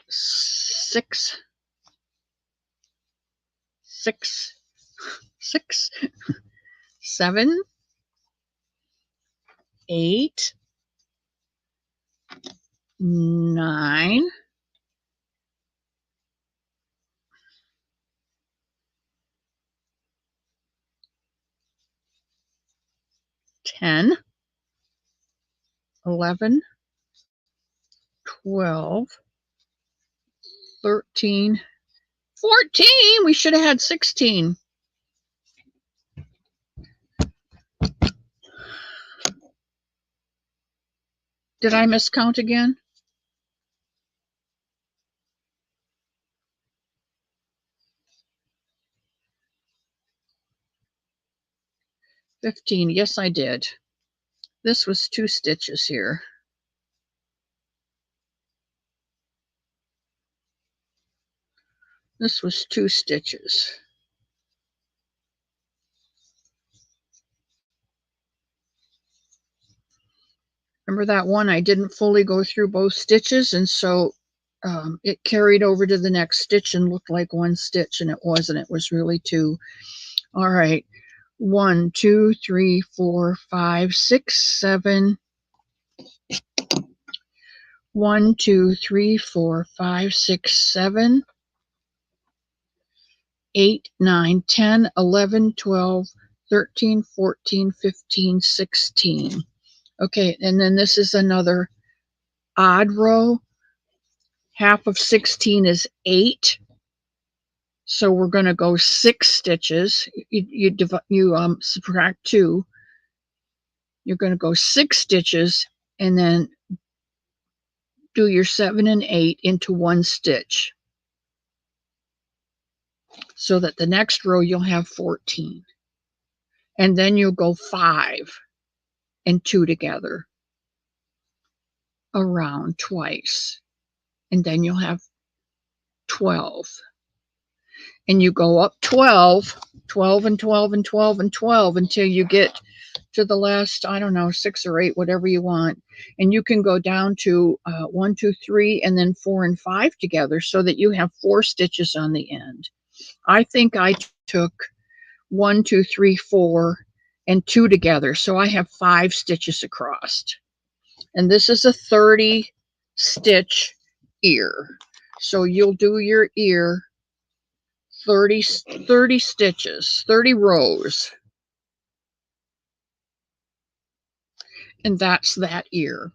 6, 7, 8, 9, 10, 11, 12, 13, 14. We should have had 16. Did I miscount again? 15. Yes, I did. This was 2 stitches here. This was 2 stitches. Remember that one? I didn't fully go through both stitches, and so it carried over to the next stitch and looked like 1 stitch, and it wasn't. It was really 2. All right. 1, 2, 3, 4, 5, 6, 7. 1, 2, 3, 4, 5, 6, 7, 8, 9, 10, 11, 12, 13, 14, 15, 16. Okay, and then this is another odd row. Half of 16 is 8. So we're going to go 6 stitches. You subtract 2. You're going to go 6 stitches and then do your 7 and 8 into 1 stitch, so that the next row you'll have 14. And then you'll go 5 and 2 together around twice. And then you'll have 12. And you go up 12, 12 and 12 and 12 and 12 until you get to the last, I don't know, 6 or 8, whatever you want. And you can go down to 1, 2, 3, and then 4 and 5 together, so that you have 4 stitches on the end. I think I took 1, 2, 3, 4, and 2 together, so I have 5 stitches across. And this is a 30 stitch ear. So you'll do your ear 30 stitches, 30 rows. And that's that ear.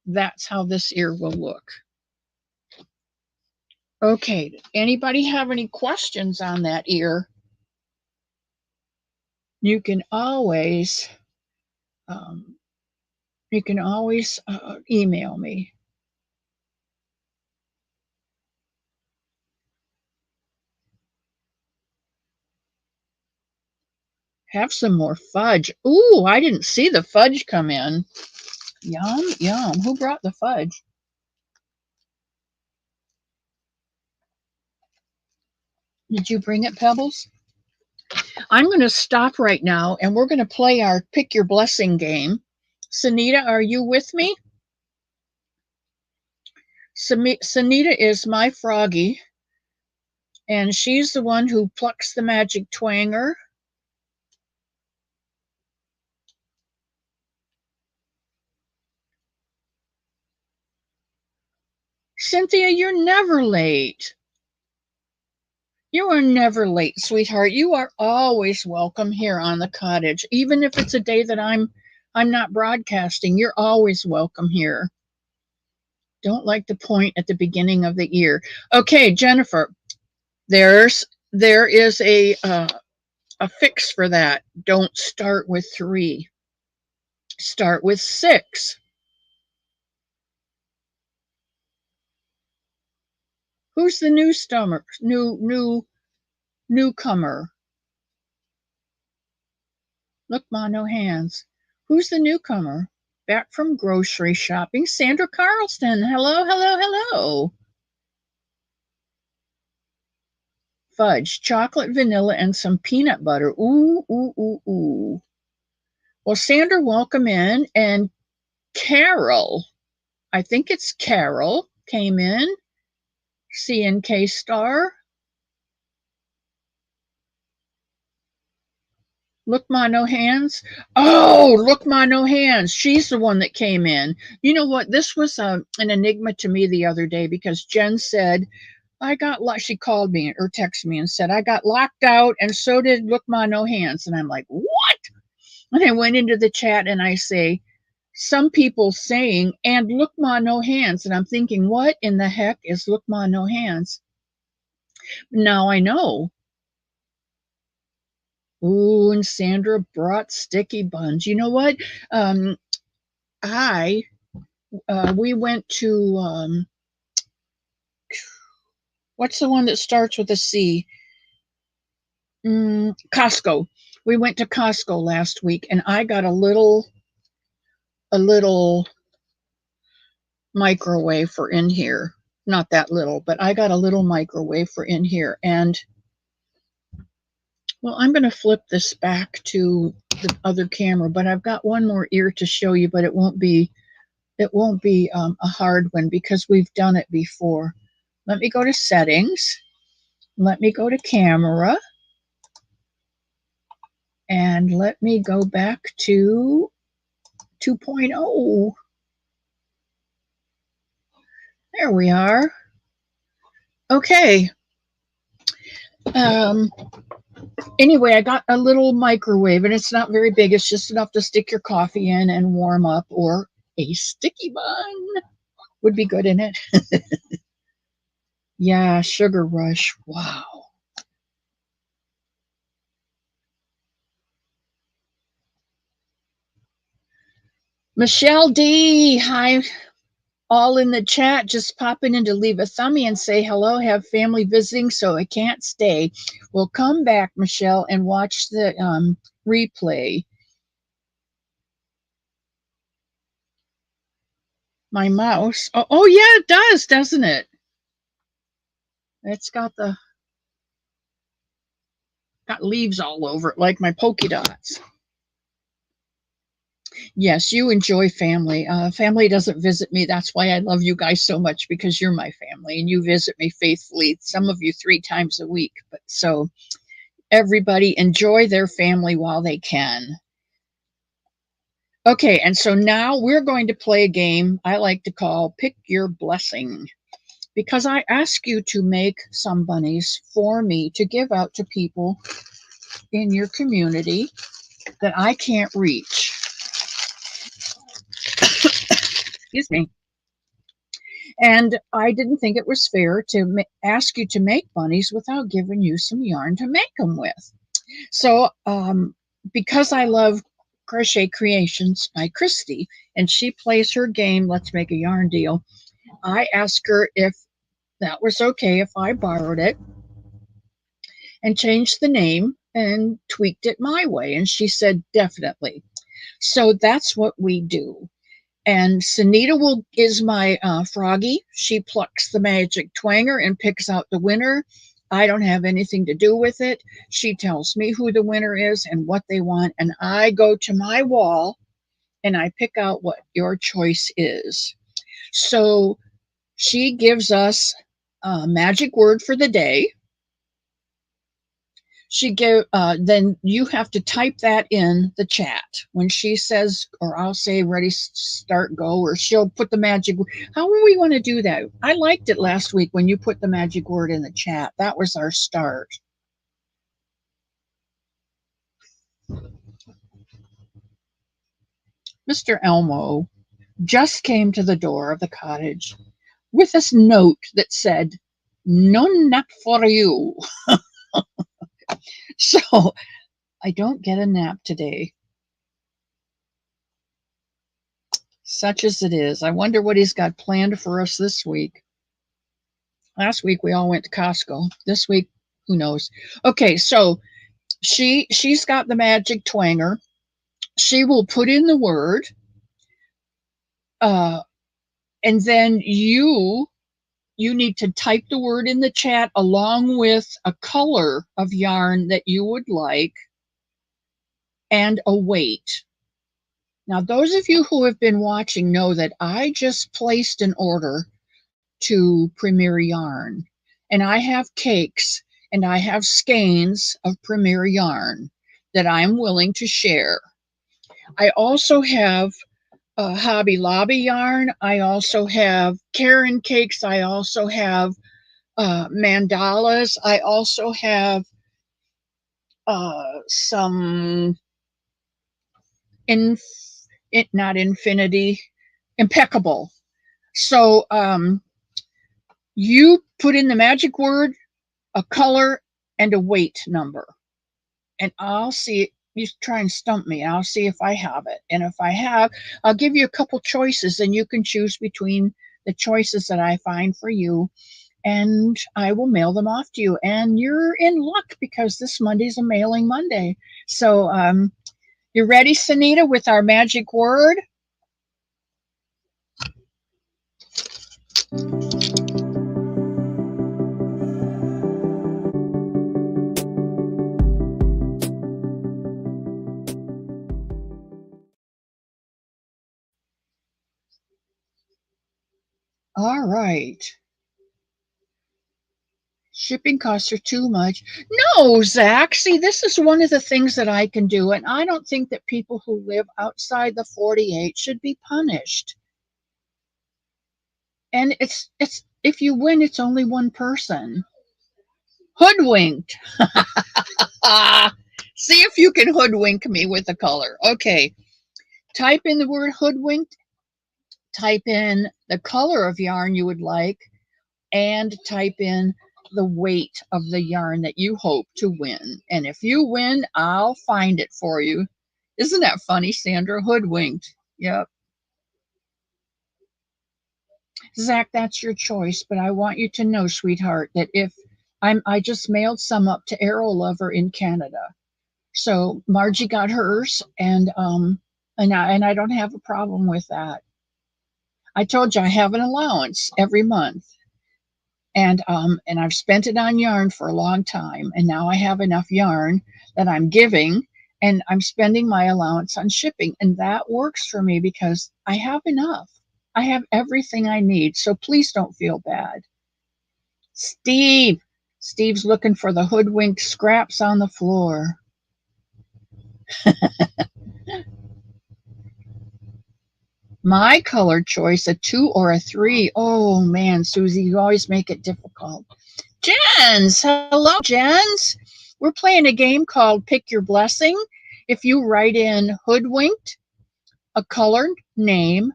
That's how this ear will look. Okay, anybody have any questions on that ear? You can always email me. Have some more fudge. Ooh, I didn't see the fudge come in. Yum, yum. Who brought the fudge? Did you bring it, Pebbles? I'm going to stop right now, and we're going to play our Pick Your Blessing game. Sunita, are you with me? Sunita is my froggy. And she's the one who plucks the magic twanger. Cynthia, you're never late. You are never late, sweetheart. You are always welcome here on the cottage. Even if it's a day that I'm not broadcasting, you're always welcome here. Don't like the point at the beginning of the year. Okay, Jennifer, there is a fix for that. Don't start with 3. Start with 6. Who's the newcomer? Look, Ma, no hands. Who's the newcomer? Back from grocery shopping, Sandra Carlston. Hello, hello, hello. Fudge, chocolate, vanilla, and some peanut butter. Ooh, ooh, ooh, ooh. Well, Sandra, welcome in. And Carol, I think it's Carol, came in. CNK star. Look, Ma, no hands. Oh, look, Ma, no hands. She's the one that came in. You know what? This was an enigma to me the other day because Jen said, she called me or texted me and said, I got locked out and so did Look, Ma, no hands. And I'm like, what? And I went into the chat and I say, some people saying, and Look, Ma, no hands. And I'm thinking, what in the heck is Look, Ma, no hands? Now I know. Ooh, and Sandra brought sticky buns. You know what? We went to, what's the one that starts with a C? Costco. We went to Costco last week and I got a little microwave for in here. Not that little, but I got a little microwave for in here. And well, I'm going to flip this back to the other camera, but I've got one more ear to show you, but it won't be a hard one because we've done it before. Let me go to settings. Let me go to camera. And let me go back to 2.0. There we are. Okay. Anyway, I got a little microwave and it's not very big. It's just enough to stick your coffee in and warm up, or a sticky bun would be good in it. Yeah, sugar rush. Wow. Michelle D, hi. All in the chat, just popping in to leave a thumbie and say hello. Have family visiting, so I can't stay. Well, come back, Michelle, and watch the replay. My mouse. Oh yeah, it does, doesn't it? It's got leaves all over it, like my polka dots. Yes, you enjoy family. Family doesn't visit me. That's why I love you guys so much, because you're my family and you visit me faithfully. Some of you 3 times a week. But so everybody enjoy their family while they can. Okay, and so now we're going to play a game I like to call Pick Your Blessing, because I ask you to make some bunnies for me to give out to people in your community that I can't reach. Excuse me. And I didn't think it was fair to ask you to make bunnies without giving you some yarn to make them with. So because I love Crochet Creations by Christy, and she plays her game, Let's Make a Yarn Deal, I asked her if that was okay if I borrowed it and changed the name and tweaked it my way. And she said, definitely. So that's what we do. And Sunita is my froggy. She plucks the magic twanger and picks out the winner. I don't have anything to do with it. She tells me who the winner is and what they want. And I go to my wall and I pick out what your choice is. So she gives us a magic word for the day. Then you have to type that in the chat when she says, or I'll say ready, start, go, or she'll put the magic. However we want to do that. I liked it last week when you put the magic word in the chat. That was our start. Mr. Elmo just came to the door of the cottage with this note that said, "No nap for you." So I don't get a nap today. Such as it is. I wonder what he's got planned for us this week. Last week we all went to Costco. This week, who knows? Okay, so she's got the magic twanger. She will put in the word, and then you need to type the word in the chat along with a color of yarn that you would like and a weight. Now, those of you who have been watching know that I just placed an order to Premier Yarn, and I have cakes and I have skeins of Premier Yarn that I'm willing to share. I also have Hobby Lobby yarn. I also have Karen cakes. I also have mandalas. I also have some not infinity, impeccable. So you put in the magic word, a color, and a weight number, and I'll see. You try and stump me. I'll see if I have it, and if I have, I'll give you a couple choices, and you can choose between the choices that I find for you, and I will mail them off to you. And you're in luck because this Monday's a mailing Monday. So you ready, Sunita, with our magic word? All right. Shipping costs are too much. No, Zach. See, this is one of the things that I can do, and I don't think that people who live outside the 48 should be punished. And it's if you win, it's only one person. Hoodwinked. See if you can hoodwink me with a color. Okay. Type in the word hoodwinked. Type in the color of yarn you would like, and type in the weight of the yarn that you hope to win. And if you win, I'll find it for you. Isn't that funny, Sandra? Hoodwinked. Yep. Zach, that's your choice, but I want you to know, sweetheart, that if I just mailed some up to Arrow Lover in Canada. So Margie got hers, and I don't have a problem with that. I told you I have an allowance every month, and I've spent it on yarn for a long time, and now I have enough yarn that I'm giving, and I'm spending my allowance on shipping, and that works for me because I have enough. I have everything I need, so please don't feel bad. Steve's looking for the hoodwinked scraps on the floor. My color choice, a 2 or a 3. Oh man, Susie, you always make it difficult. Jens, hello, Jens. We're playing a game called Pick Your Blessing. If you write in hoodwinked, a color name,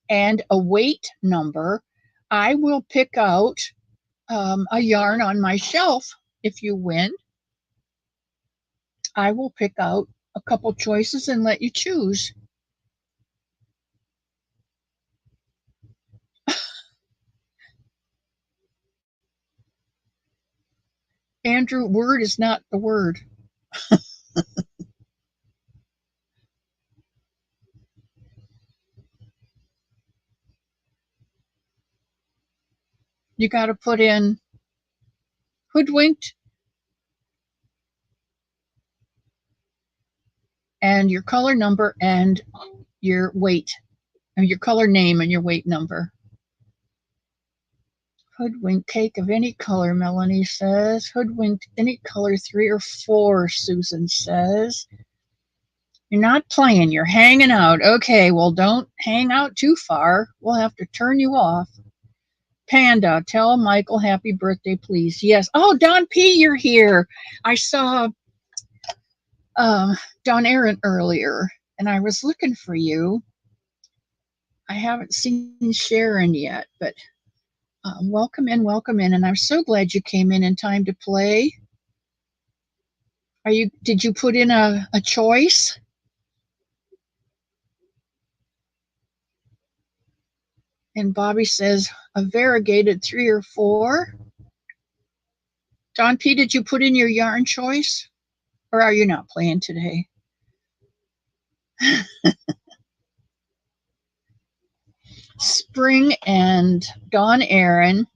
and a weight number, I will pick out a yarn on my shelf. If you win, I will pick out a couple choices and let you choose. Andrew, word is not the word. You got to put in hoodwinked and your color number and your weight, and your color name and your weight number. Hoodwink cake of any color, Melanie says. Hoodwinked any color, 3 or 4, Susan says. You're not playing, you're hanging out. Okay, well, don't hang out too far. We'll have to turn you off. Panda, tell Michael happy birthday, please. Yes. Oh, Don P., you're here. I saw Don Aaron earlier, and I was looking for you. I haven't seen Sharon yet, but welcome in, and I'm so glad you came in time to play. Did you put in a choice? And Bobby says a variegated 3 or 4. Don P., did you put in your yarn choice? Or are you not playing today? Spring and Dawn Aaron,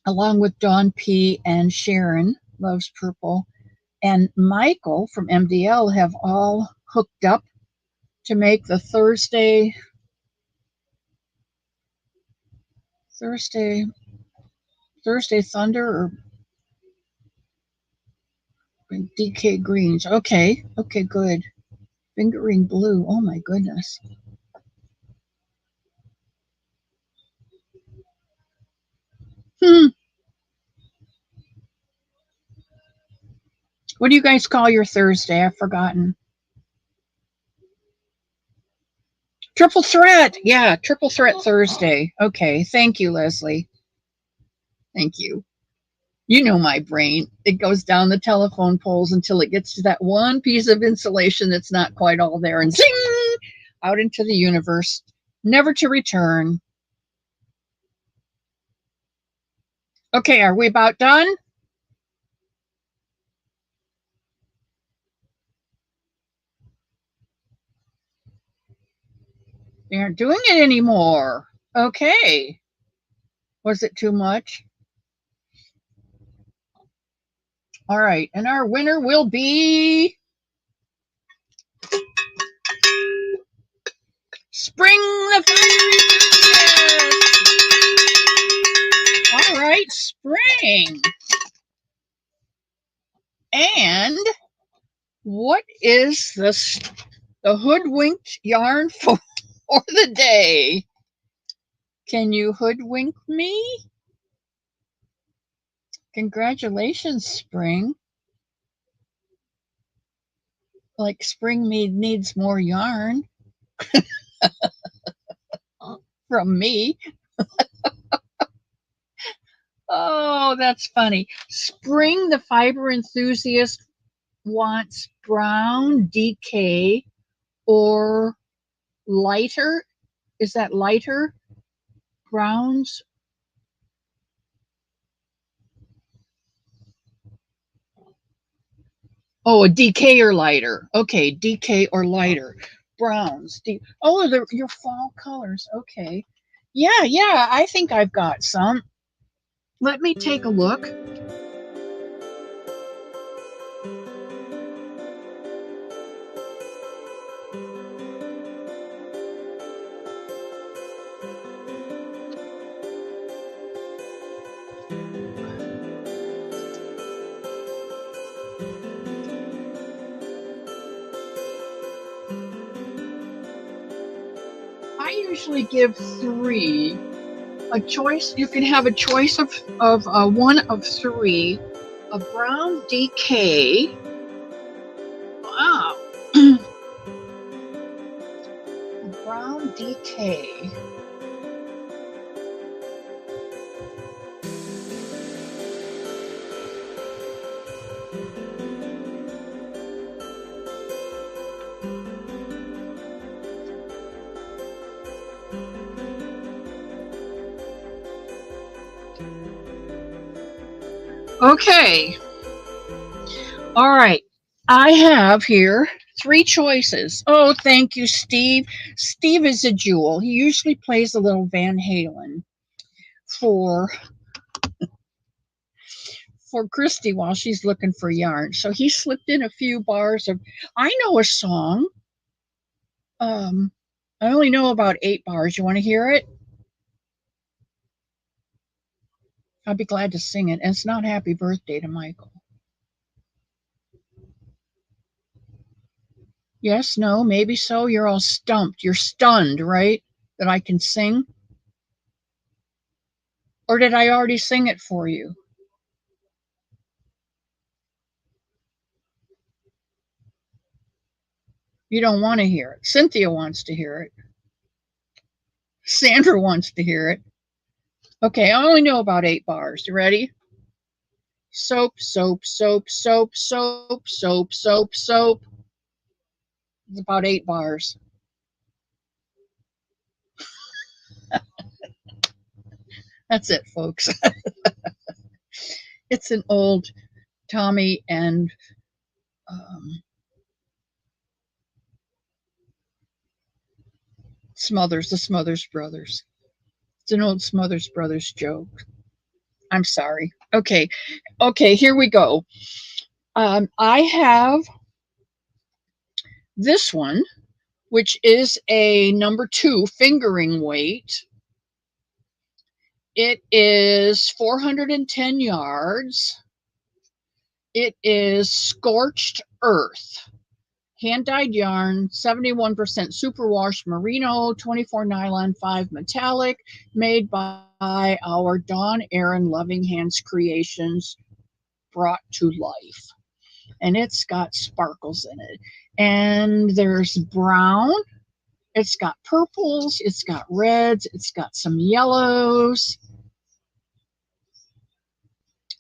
along with Dawn P. and Sharon, loves purple, and Michael from MDL have all hooked up to make the Thursday Thunder or DK Greens. Okay, good. Fingering blue. Oh my goodness. What do you guys call your Thursday? I've forgotten. Triple threat. Yeah, triple threat Thursday. Okay, thank you, Leslie. Thank you. You know my brain. It goes down the telephone poles until it gets to that one piece of insulation that's not quite all there, and zing, out into the universe, never to return. Okay, are we about done? They aren't doing it anymore. Okay. Was it too much? All right, and our winner will be Spring the Fairy. All right, Spring. And what is the hoodwinked yarn for the day? Can you hoodwink me? Congratulations, Spring. Like Spring needs more yarn from me. Oh, that's funny. Spring, the fiber enthusiast, wants brown DK or lighter. Is that lighter? Browns? Oh, a DK or lighter. Okay, DK or lighter. Browns. Oh, they're your fall colors. Okay. Yeah, I think I've got some. Let me take a look. I usually give 3. A choice, you can have a choice of one of 3. A brown DK. Wow. A brown DK. Okay. All right. I have here 3 choices. Oh, thank you, Steve. Steve is a jewel. He usually plays a little Van Halen for Christy while she's looking for yarn. So he slipped in a few bars of, I know a song. I only know about 8 bars. You want to hear it? I'll be glad to sing it. And it's not happy birthday to Michael. Yes, no, maybe so. You're all stumped. You're stunned, right? That I can sing? Or did I already sing it for you? You don't want to hear it. Cynthia wants to hear it. Sandra wants to hear it. Okay, I only know about 8 bars. You ready? Soap, soap, soap, soap, soap, soap, soap, soap. It's about 8 bars. That's it, folks. It's an old Tommy and the Smothers Brothers. It's an old Smothers Brothers joke. I'm sorry. Okay, here we go. I have this one, which is a number 2 fingering weight. It is 410 yards. It is scorched earth. Hand-dyed yarn, 71% superwash merino, 24 nylon, 5 metallic, made by our Dawn Aaron Loving Hands Creations, brought to life. And it's got sparkles in it. And there's brown, it's got purples, it's got reds, it's got some yellows.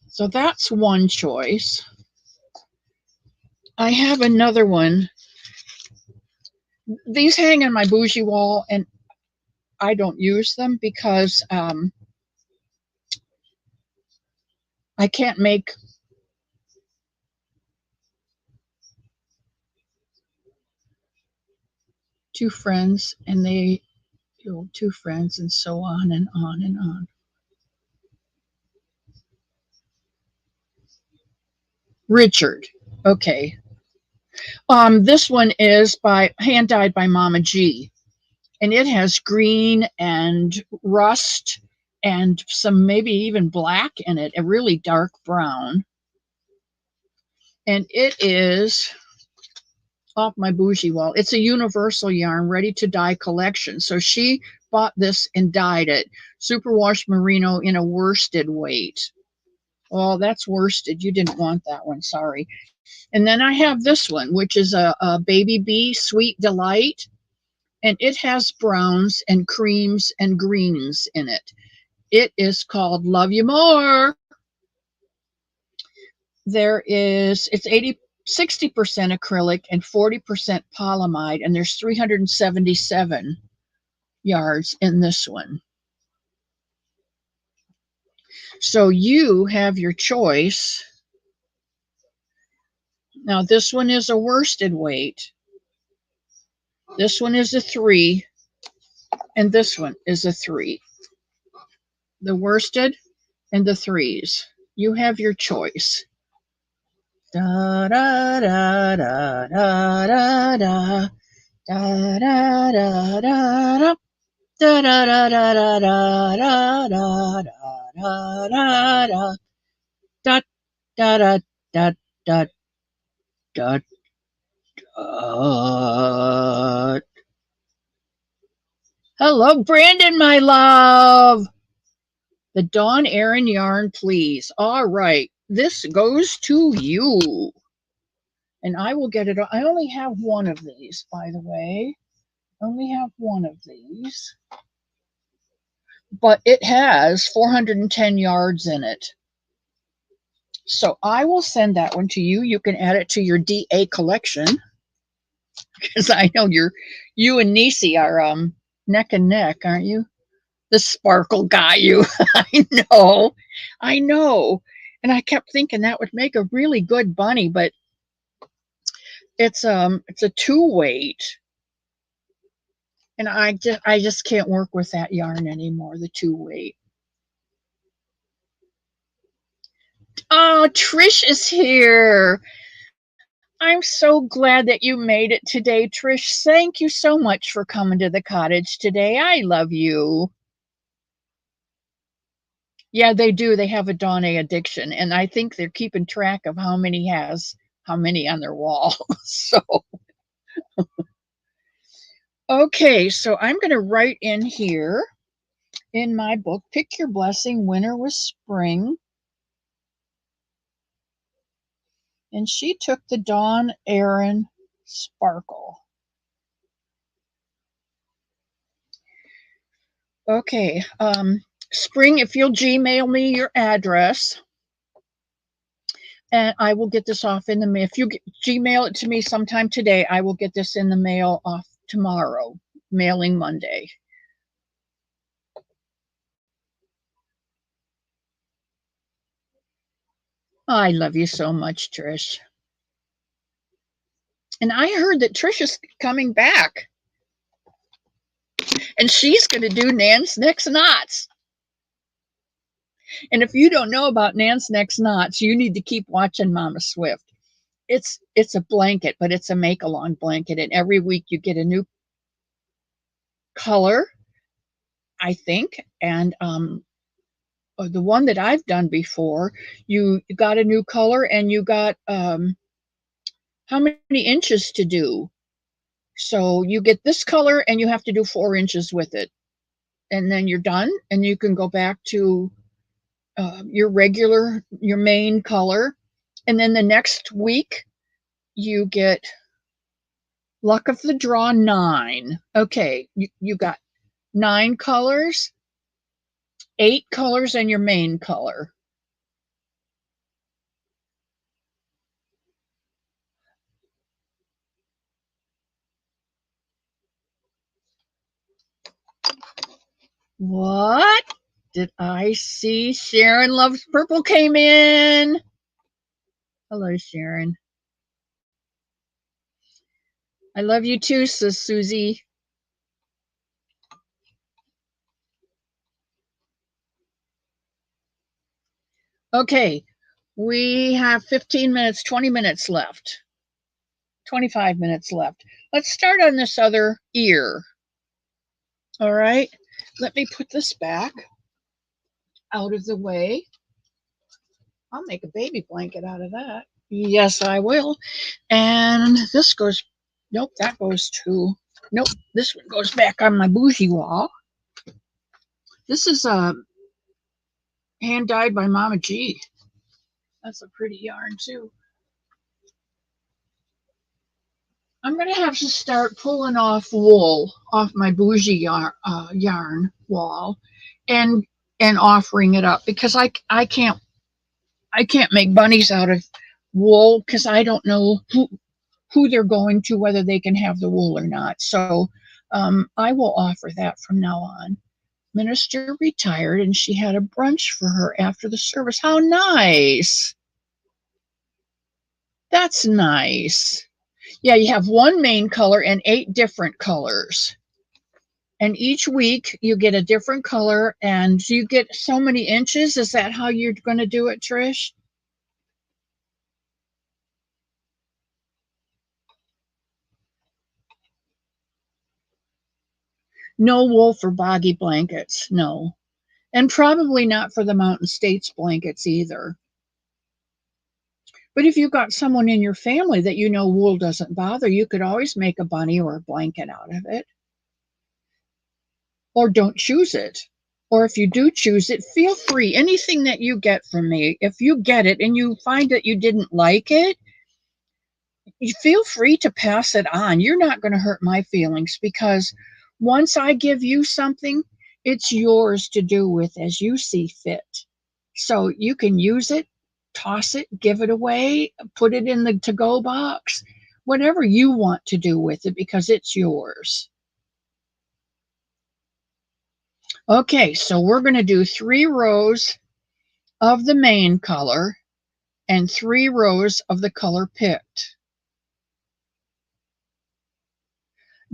So that's one choice. I have another one. These hang on my bougie wall, and I don't use them because I can't make two friends, and they, two friends, and so on and on and on. Richard. Okay. This one is hand dyed by Mama G, and it has green and rust and some maybe even black in it, a really dark brown. And it is off my bougie wall. It's a universal yarn ready to dye collection. So she bought this and dyed it. Superwash merino in a worsted weight. Oh, that's worsted. You didn't want that one. Sorry. And then I have this one, which is a Baby Bee Sweet Delight. And it has browns and creams and greens in it. It is called Love You More. It's 60% acrylic and 40% polyamide, and there's 377 yards in this one. So you have your choice. Now this one is a worsted weight. This one is a 3, and this one is a 3. The worsted and the 3s. You have your choice. Da da da da da da da da da da da. Da da da da da da da da da da da da da da da da. Hello, Brandon, my love. The Dawn Aaron yarn, please. All right, this goes to you, and I will get it. I only have one of these, by the way. Only have one of these, but it has 410 yards in it. So I will send that one to you. You can add it to your DA collection, because I know you and Nisi are neck and neck, aren't you? The sparkle guy, you. I know. And I kept thinking that would make a really good bunny, but it's a 2 weight. And I just can't work with that yarn anymore, the 2 weight. Oh, Trish is here. I'm so glad that you made it today, Trish. Thank you so much for coming to the cottage today. I love you. Yeah, they do. They have a Donna addiction, and I think they're keeping track of how many has how many on their wall. So, okay, so I'm going to write in here in my book, Pick Your Blessing, Winter with Spring. And she took the Dawn Aaron Sparkle. Okay, Spring, if you'll Gmail me your address, and I will get this off in the mail. If you Gmail it to me sometime today, I will get this in the mail off tomorrow, mailing Monday. I love you so much, Trish. And I heard that Trish is coming back, and she's going to do Nan's Next Knots. And if you don't know about Nan's Next Knots, you need to keep watching Mama Swift. It's a blanket, but it's a make-along blanket, and every week you get a new color, I think, and the one that I've done before, you got a new color and you got how many inches to do. So you get this color and you have to do 4 inches with it, and then you're done, and you can go back to your main color, and then the next week you get luck of the draw 9. Okay, you got 9 colors, 8 colors, and your main color. What did I see? Sharon Loves Purple came in. Hello, Sharon. I love you too, Sis Susie. Okay, we have 15 minutes, 20 minutes left, 25 minutes left. Let's start on this other ear. All right, let me put this back out of the way. I'll make a baby blanket out of that. Yes, I will. And this goes, nope, that goes to, nope, this one goes back on my bougie wall. This is hand dyed by Mama G. That's a pretty yarn too. I'm going to have to start pulling off wool off my bougie yarn wall and offering it up, because I can't make bunnies out of wool, because I don't know who they're going to, whether they can have the wool or not. So I will offer that from now on. Minister retired and she had a brunch for her after the service. How nice. That's nice. Yeah, you have one main color and 8 different colors. And each week you get a different color, and you get so many inches. Is that how you're going to do it, Trish? No wool for boggy blankets, no. And probably not for the Mountain States blankets either. But if you've got someone in your family that you know wool doesn't bother, you could always make a bunny or a blanket out of it. Or don't choose it. Or if you do choose it, feel free. Anything that you get from me, if you get it and you find that you didn't like it, you feel free to pass it on. You're not going to hurt my feelings, because once I give you something, it's yours to do with as you see fit. So you can use it, toss it, give it away, put it in the to-go box, whatever you want to do with it, because it's yours. Okay, so we're going to do 3 rows of the main color and 3 rows of the color picked.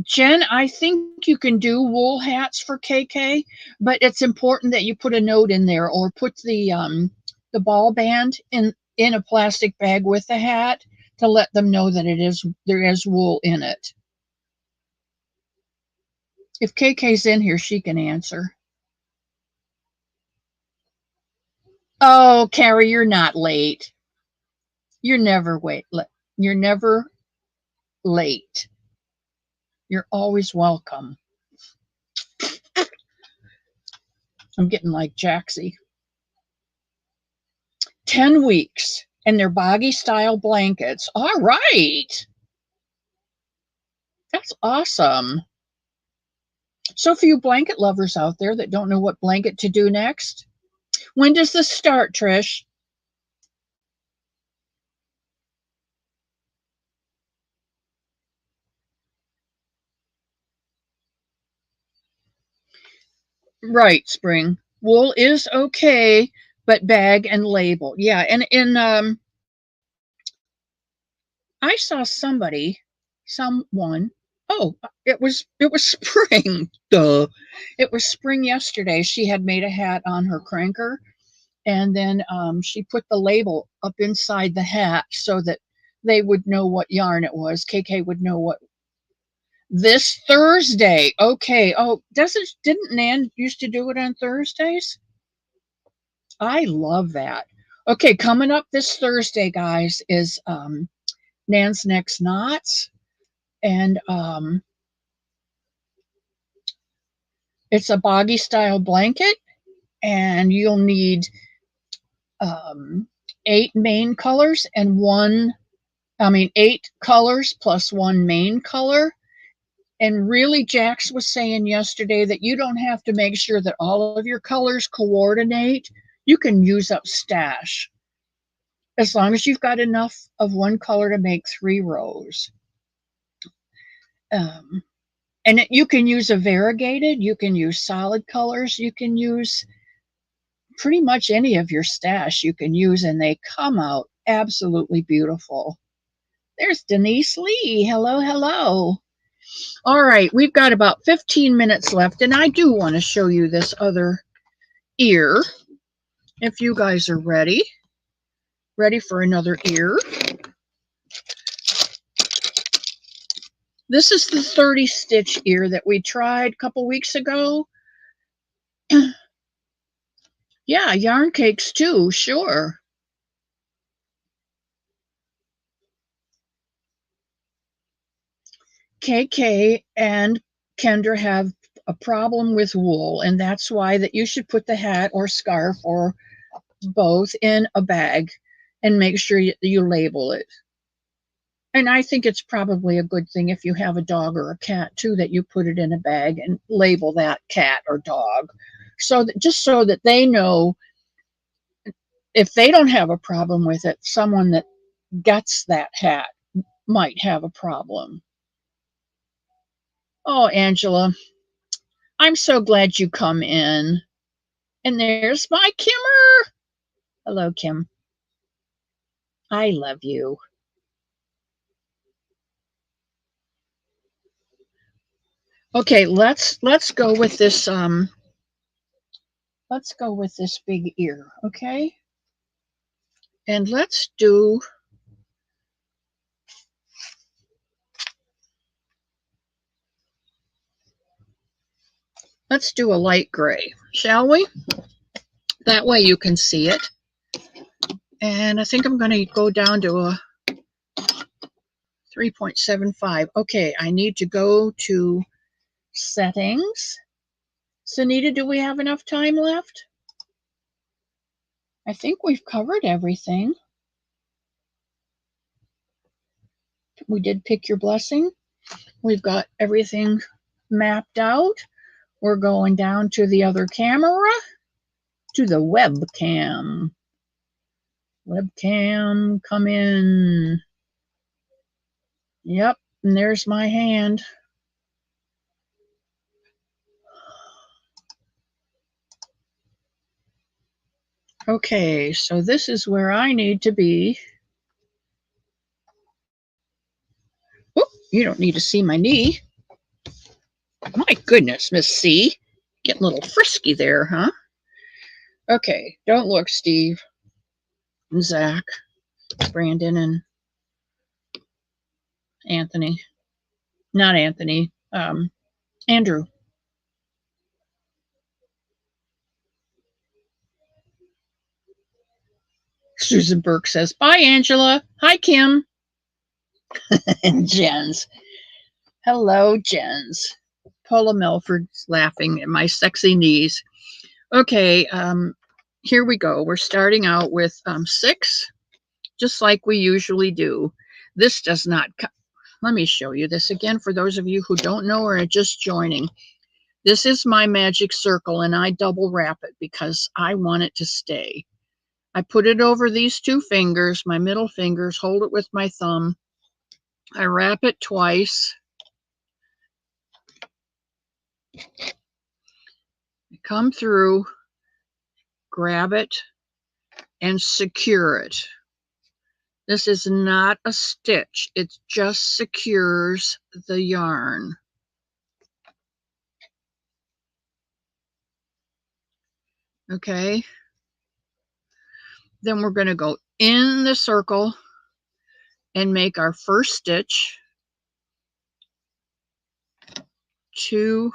Jen, I think you can do wool hats for KK, but it's important that you put a note in there, or put the ball band in a plastic bag with the hat to let them know that there is wool in it. If KK's in here, she can answer. Oh, Carrie, you're not late. You're never You're never late. You're always welcome. I'm getting like Jaxie. 10 weeks, and they're boggy style blankets. All right. That's awesome. So, for you blanket lovers out there that don't know what blanket to do next, when does this start, Trish? Right, Spring. Wool is okay, but bag and label. Yeah, and I saw someone. Oh, it was Spring. Duh. It was Spring yesterday. She had made a hat on her cranker, and then she put the label up inside the hat so that they would know what yarn it was. KK would know what. This Thursday. Okay. Oh, didn't Nan used to do it on Thursdays? I love that. Okay, coming up this Thursday, guys, is Nan's Next Knots, and it's a boggy style blanket, and you'll need um, 8 main colors and eight colors plus one main color. And really, Jax was saying yesterday that you don't have to make sure that all of your colors coordinate. You can use up stash as long as you've got enough of one color to make 3 rows. Um, and you can use a variegated, you can use solid colors, you can use pretty much any of your stash you can use, and they come out absolutely beautiful. There's Denise Lee. Hello, hello. All right, we've got about 15 minutes left, and I do want to show you this other ear. If you guys are ready for another ear. This is the 30 stitch ear that we tried a couple weeks ago. Yeah, yarn cakes too, sure. KK and Kendra have a problem with wool, and that's why that you should put the hat or scarf or both in a bag and make sure you label it. And I think it's probably a good thing if you have a dog or a cat too, that you put it in a bag and label that cat or dog, so that just so that they know if they don't have a problem with it, someone that gets that hat might have a problem. Oh, Angela, I'm so glad you come in. And there's my Kimmer. Hello, Kim. I love you. Okay, let's go with this let's go with this big ear, okay? And let's do a light gray, shall we? That way you can see it. And I think I'm going to go down to a 3.75. Okay, I need to go to settings. Sunita, do we have enough time left? I think we've covered everything. We did pick your blessing. We've got everything mapped out. We're going down to the other camera, to the webcam. Webcam, come in. Yep, and there's my hand. Okay, so this is where I need to be. Whoop, you don't need to see my knee. My goodness, Miss C. Getting a little frisky there, huh? Okay, don't look, Steve. And Zach, Brandon, and Anthony. Not Anthony, Andrew. Susan Burke says, bye, Angela. Hi, Kim. And Jens. Hello, Jens. Paula Melford's laughing at my sexy knees. Okay, here we go. We're starting out with 6, just like we usually do. This does not, let me show you this again for those of you who don't know or are just joining. This is my magic circle, and I double wrap it because I want it to stay. I put it over these 2 fingers, my middle fingers, hold it with my thumb. I wrap it twice. Come through, grab it, and secure it. This is not a stitch. It just secures the yarn. Okay. Then we're going to go in the circle and make our first stitch. 2,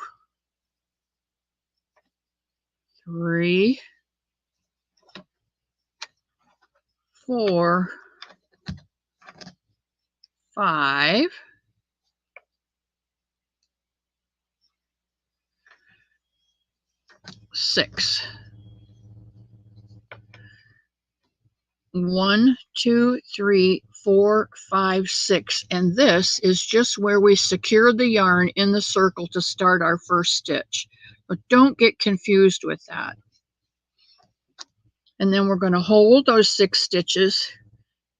3, 4, 5, 6. 1, 2, 3, 4, 5, 6. And this is just where we secure the yarn in the circle to start our first stitch. But don't get confused with that. And then we're going to hold those 6 stitches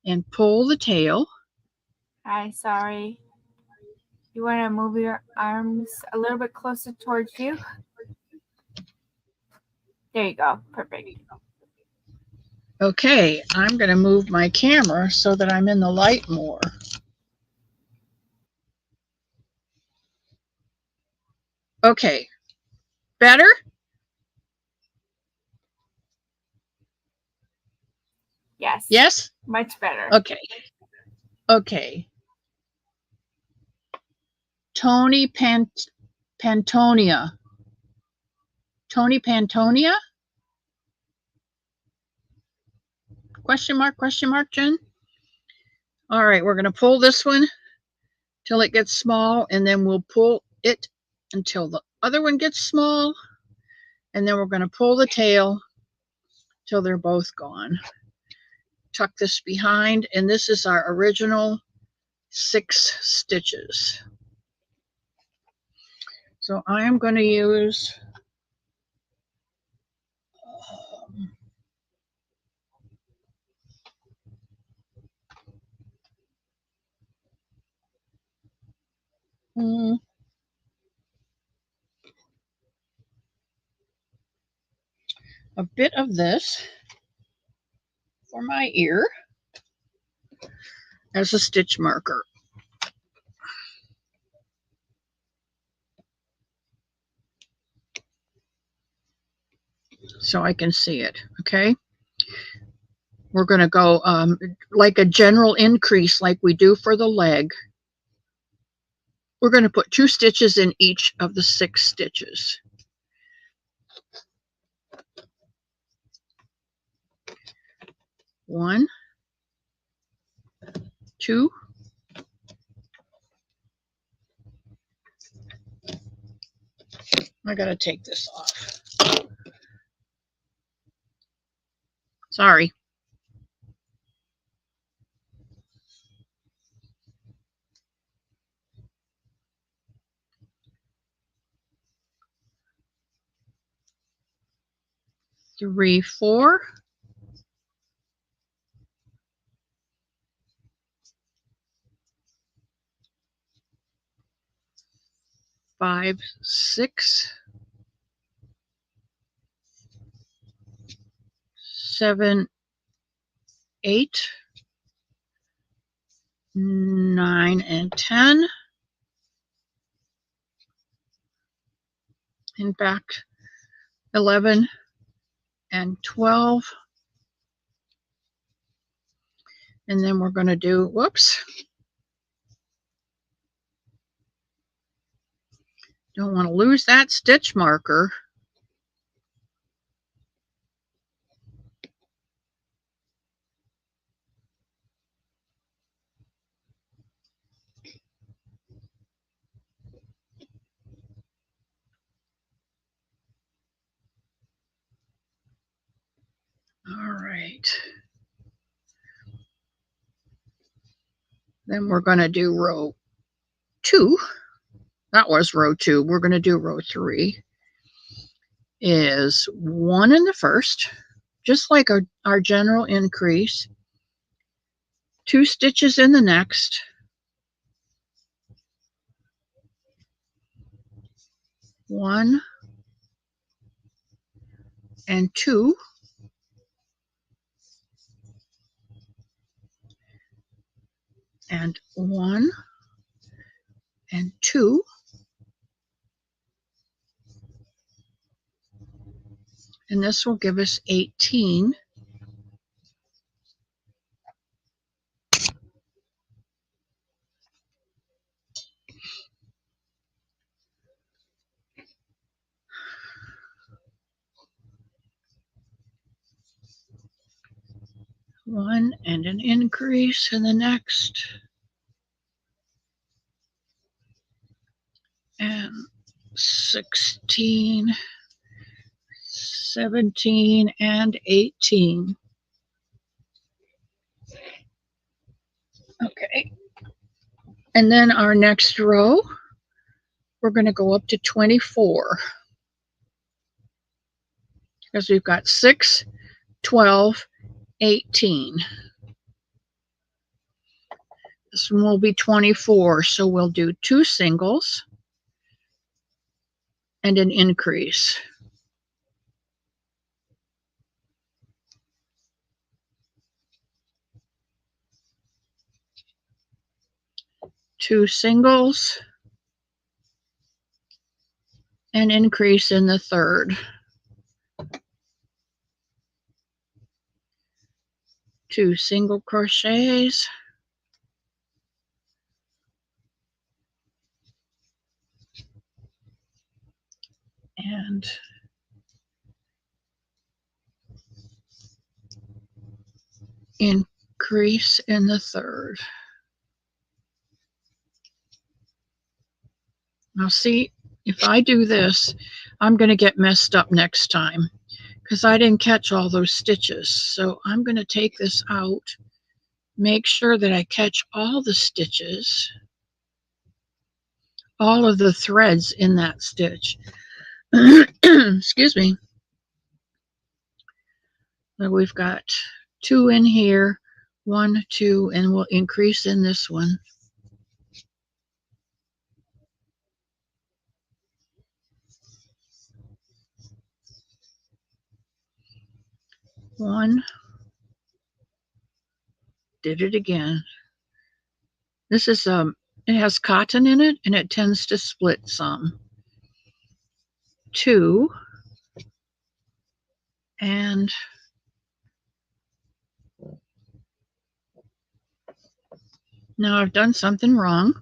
and pull the tail. Hi, sorry. You want to move your arms a little bit closer towards you? There you go. Perfect. Okay, I'm going to move my camera so that I'm in the light more. Okay, better? Yes. Yes? Much better. Okay. Okay. Tony Pantonia. Tony Pantonia? Question mark, Jen? All right, we're going to pull this one till it gets small, and then we'll pull it until the other one gets small, and then we're going to pull the tail till they're both gone. Tuck this behind, and this is our original 6 stitches. So I am going to use a bit of this for my ear as a stitch marker. So I can see it, okay? We're going to go like a general increase like we do for the leg. We're going to put 2 stitches in each of the 6 stitches. 1, 2, I got to take this off. Sorry. Three, 4. 5, 6, 7, 8, 9, and 10. In fact, 11 and 12. And then we're going to do, whoops. Don't want to lose that stitch marker. right. Then we're going to do row 2. That was row 2. We're going to do row 3. Is 1 in the first, just like our general increase. 2 stitches in the next. 1 and 2. And 1 and 2. And this will give us 18. One and an increase in the next. And 16, 17, and 18. Okay. And then our next row, we're going to go up to 24. Because we've got 6, 12, 18. This one will be 24, so we'll do 2 singles and an increase. Two singles and increase in the third. 2 single crochets and increase in the third. Now see, if I do this, I'm going to get messed up next time because I didn't catch all those stitches. So I'm going to take this out, make sure that I catch all the stitches, all of the threads in that stitch. Excuse me. So we've got 2 in here, 1, 2, and we'll increase in this one. One, did it again. This is it has cotton in it and it tends to split some. 2, and now I've done something wrong.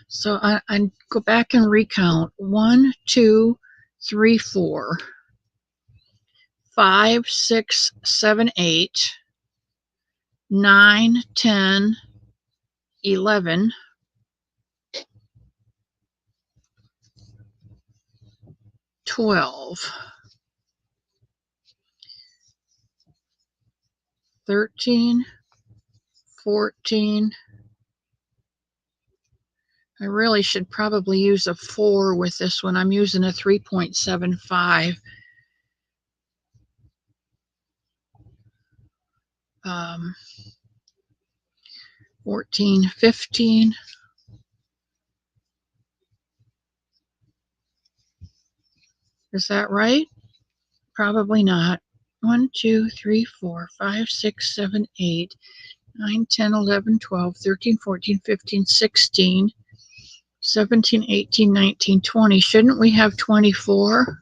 So I go back and recount. 1, 2, 3, 4, 5, 6, 7, 8, 9, 10, 11, 12, 13, 14. I really should probably use a 4 with this one. I'm using a 3.75. 14, 15. Is that right? Probably not. 1, 2, 3, 4, 5, 6, 7, 8, 9, 10, 11, 12, 13, 14, 15, 16, 17, 18, 19, 20. Shouldn't we have 24?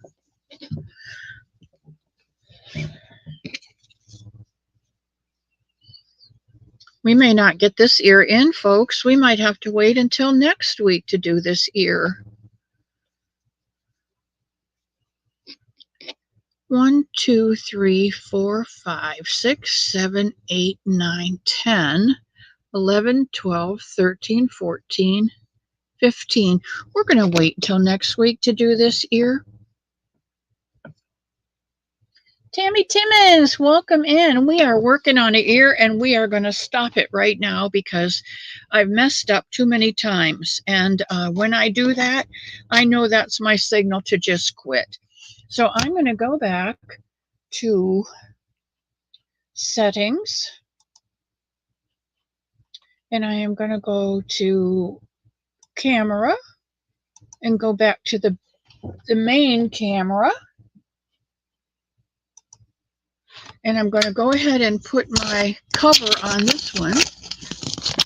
We may not get this ear in, folks. We might have to wait until next week to do this ear. 1, 2, 3, 4, 5, 6, 7, 8, 9, 10, 11, 12, 13, 14, 15. We're going to wait until next week to do this ear. Tammy Timmons, welcome in. We are working on an ear and we are going to stop it right now because I've messed up too many times. And when I do that, I know that's my signal to just quit. So I'm going to go back to settings and I am going to go to camera and go back to the main camera. And I'm going to go ahead and put my cover on this one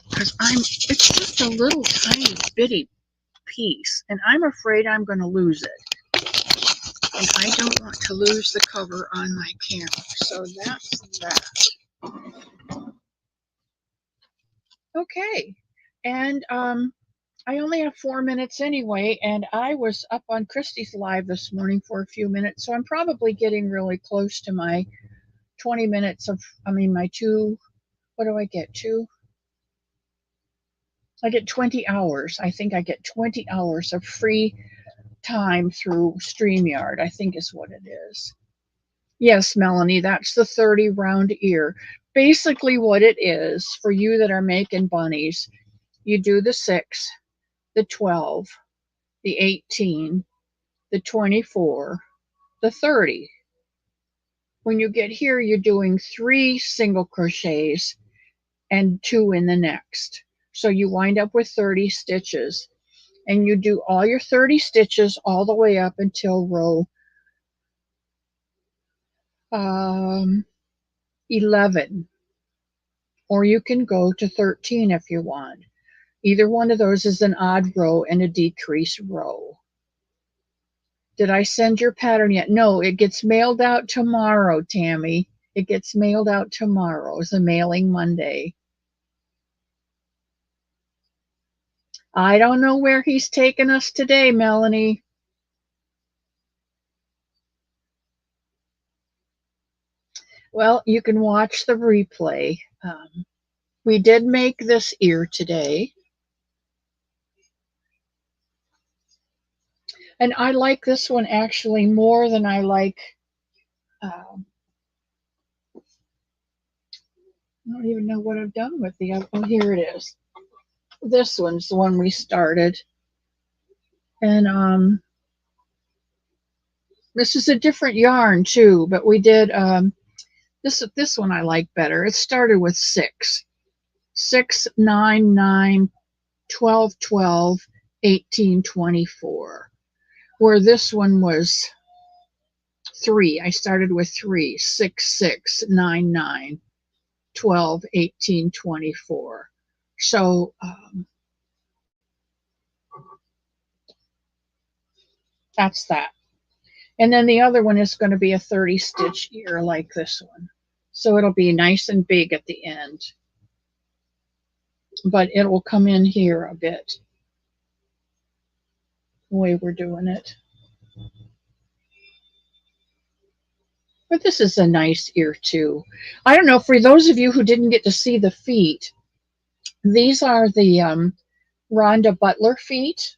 because it's just a little tiny bitty piece and I'm afraid I'm going to lose it. And I don't want to lose the cover on my camera. So that's that. Okay. And I only have 4 minutes anyway, and I was up on Christie's Live this morning for a few minutes, so I'm probably getting really close to my 20 minutes of, my what do I get? I get 20 hours. I think I get 20 hours of free time through StreamYard, I think is what it is. Yes, Melanie, that's the 30 round ear. Basically, what it is for you that are making bunnies, you do the 6, the 12, the 18, the 24, the 30. When you get here, you're doing 3 single crochets and 2 in the next. So you wind up with 30 stitches. And you do all your 30 stitches all the way up until row 11. Or you can go to 13 if you want. Either one of those is an odd row and a decreased row. Did I send your pattern yet? No, it gets mailed out tomorrow, Tammy. It gets mailed out tomorrow. It's a mailing Monday. I don't know where he's taking us today, Melanie. Well, you can watch the replay. We did make this ear today. And I like this one actually more than I like, I don't even know what I've done with the other. Oh, here it is. This one's the one we started. And this is a different yarn too, but we did this one I like better. It started with 6. 6, 9, 9, 12, 12, 18, 24. Where this one was 3. I started with 3, 6, 6, 9, 9, 12, 18, 24. So that's that. And then the other one is going to be a 30 stitch ear like this one. So it'll be nice and big at the end. But it will come in here a bit, the way we're doing it. But this is a nice ear too. I don't know, for those of you who didn't get to see the feet, these are the Rhonda Butler feet.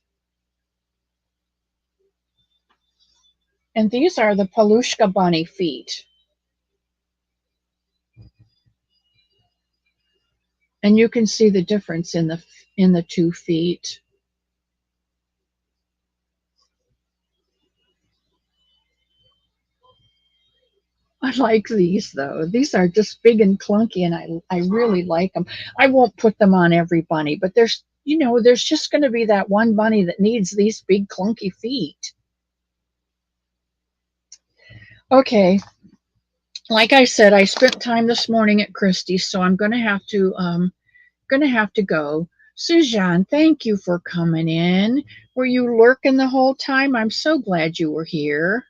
And these are the Palushka Bunny feet. And you can see the difference in the 2 feet. I like these though. These are just big and clunky, and I really like them. I won't put them on every bunny, but there's just going to be that one bunny that needs these big clunky feet. Okay, like I said, I spent time this morning at Christie's, so I'm going to have to go. Suzanne, thank you for coming in. Were you lurking the whole time? I'm so glad you were here.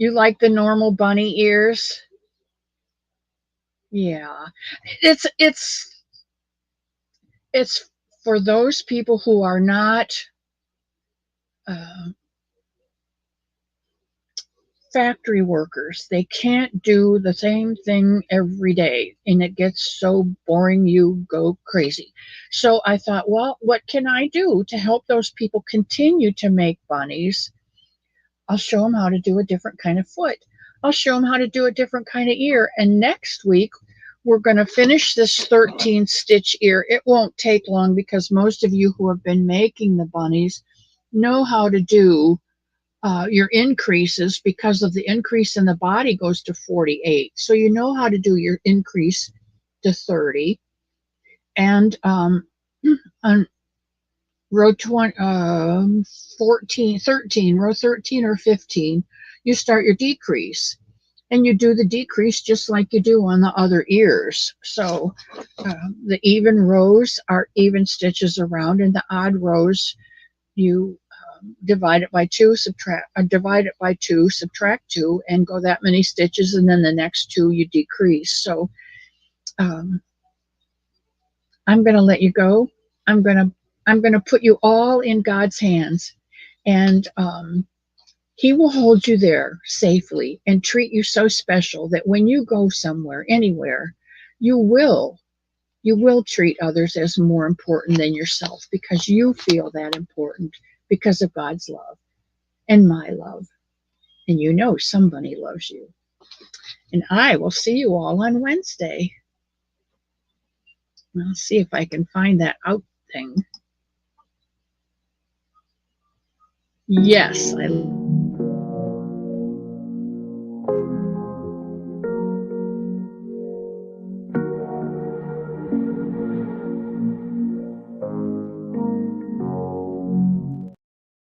You like the normal bunny ears? Yeah. It's for those people who are not factory workers. They can't do the same thing every day, and it gets so boring you go crazy. So I thought, well, what can I do to help those people continue to make bunnies I'll show them how to do a different kind of foot. I'll show them how to do a different kind of ear. And next week, we're going to finish this 13 stitch ear. It won't take long because most of you who have been making the bunnies know how to do your increases because of the increase in the body goes to 48. So you know how to do your increase to 30. And on row 20, 14, 13, row 13 or 15, you start your decrease. And you do the decrease just like you do on the other ears. So the even rows are even stitches around, and the odd rows you divide it by two, subtract two, and go that many stitches, and then the next two you decrease. So um, I'm going to let you go. I'm going to put you all in God's hands, and He will hold you there safely and treat you so special that when you go somewhere, anywhere, you will treat others as more important than yourself because you feel that important because of God's love and my love. And you know somebody loves you. And I will see you all on Wednesday. I'll see if I can find that out thing. Yes, I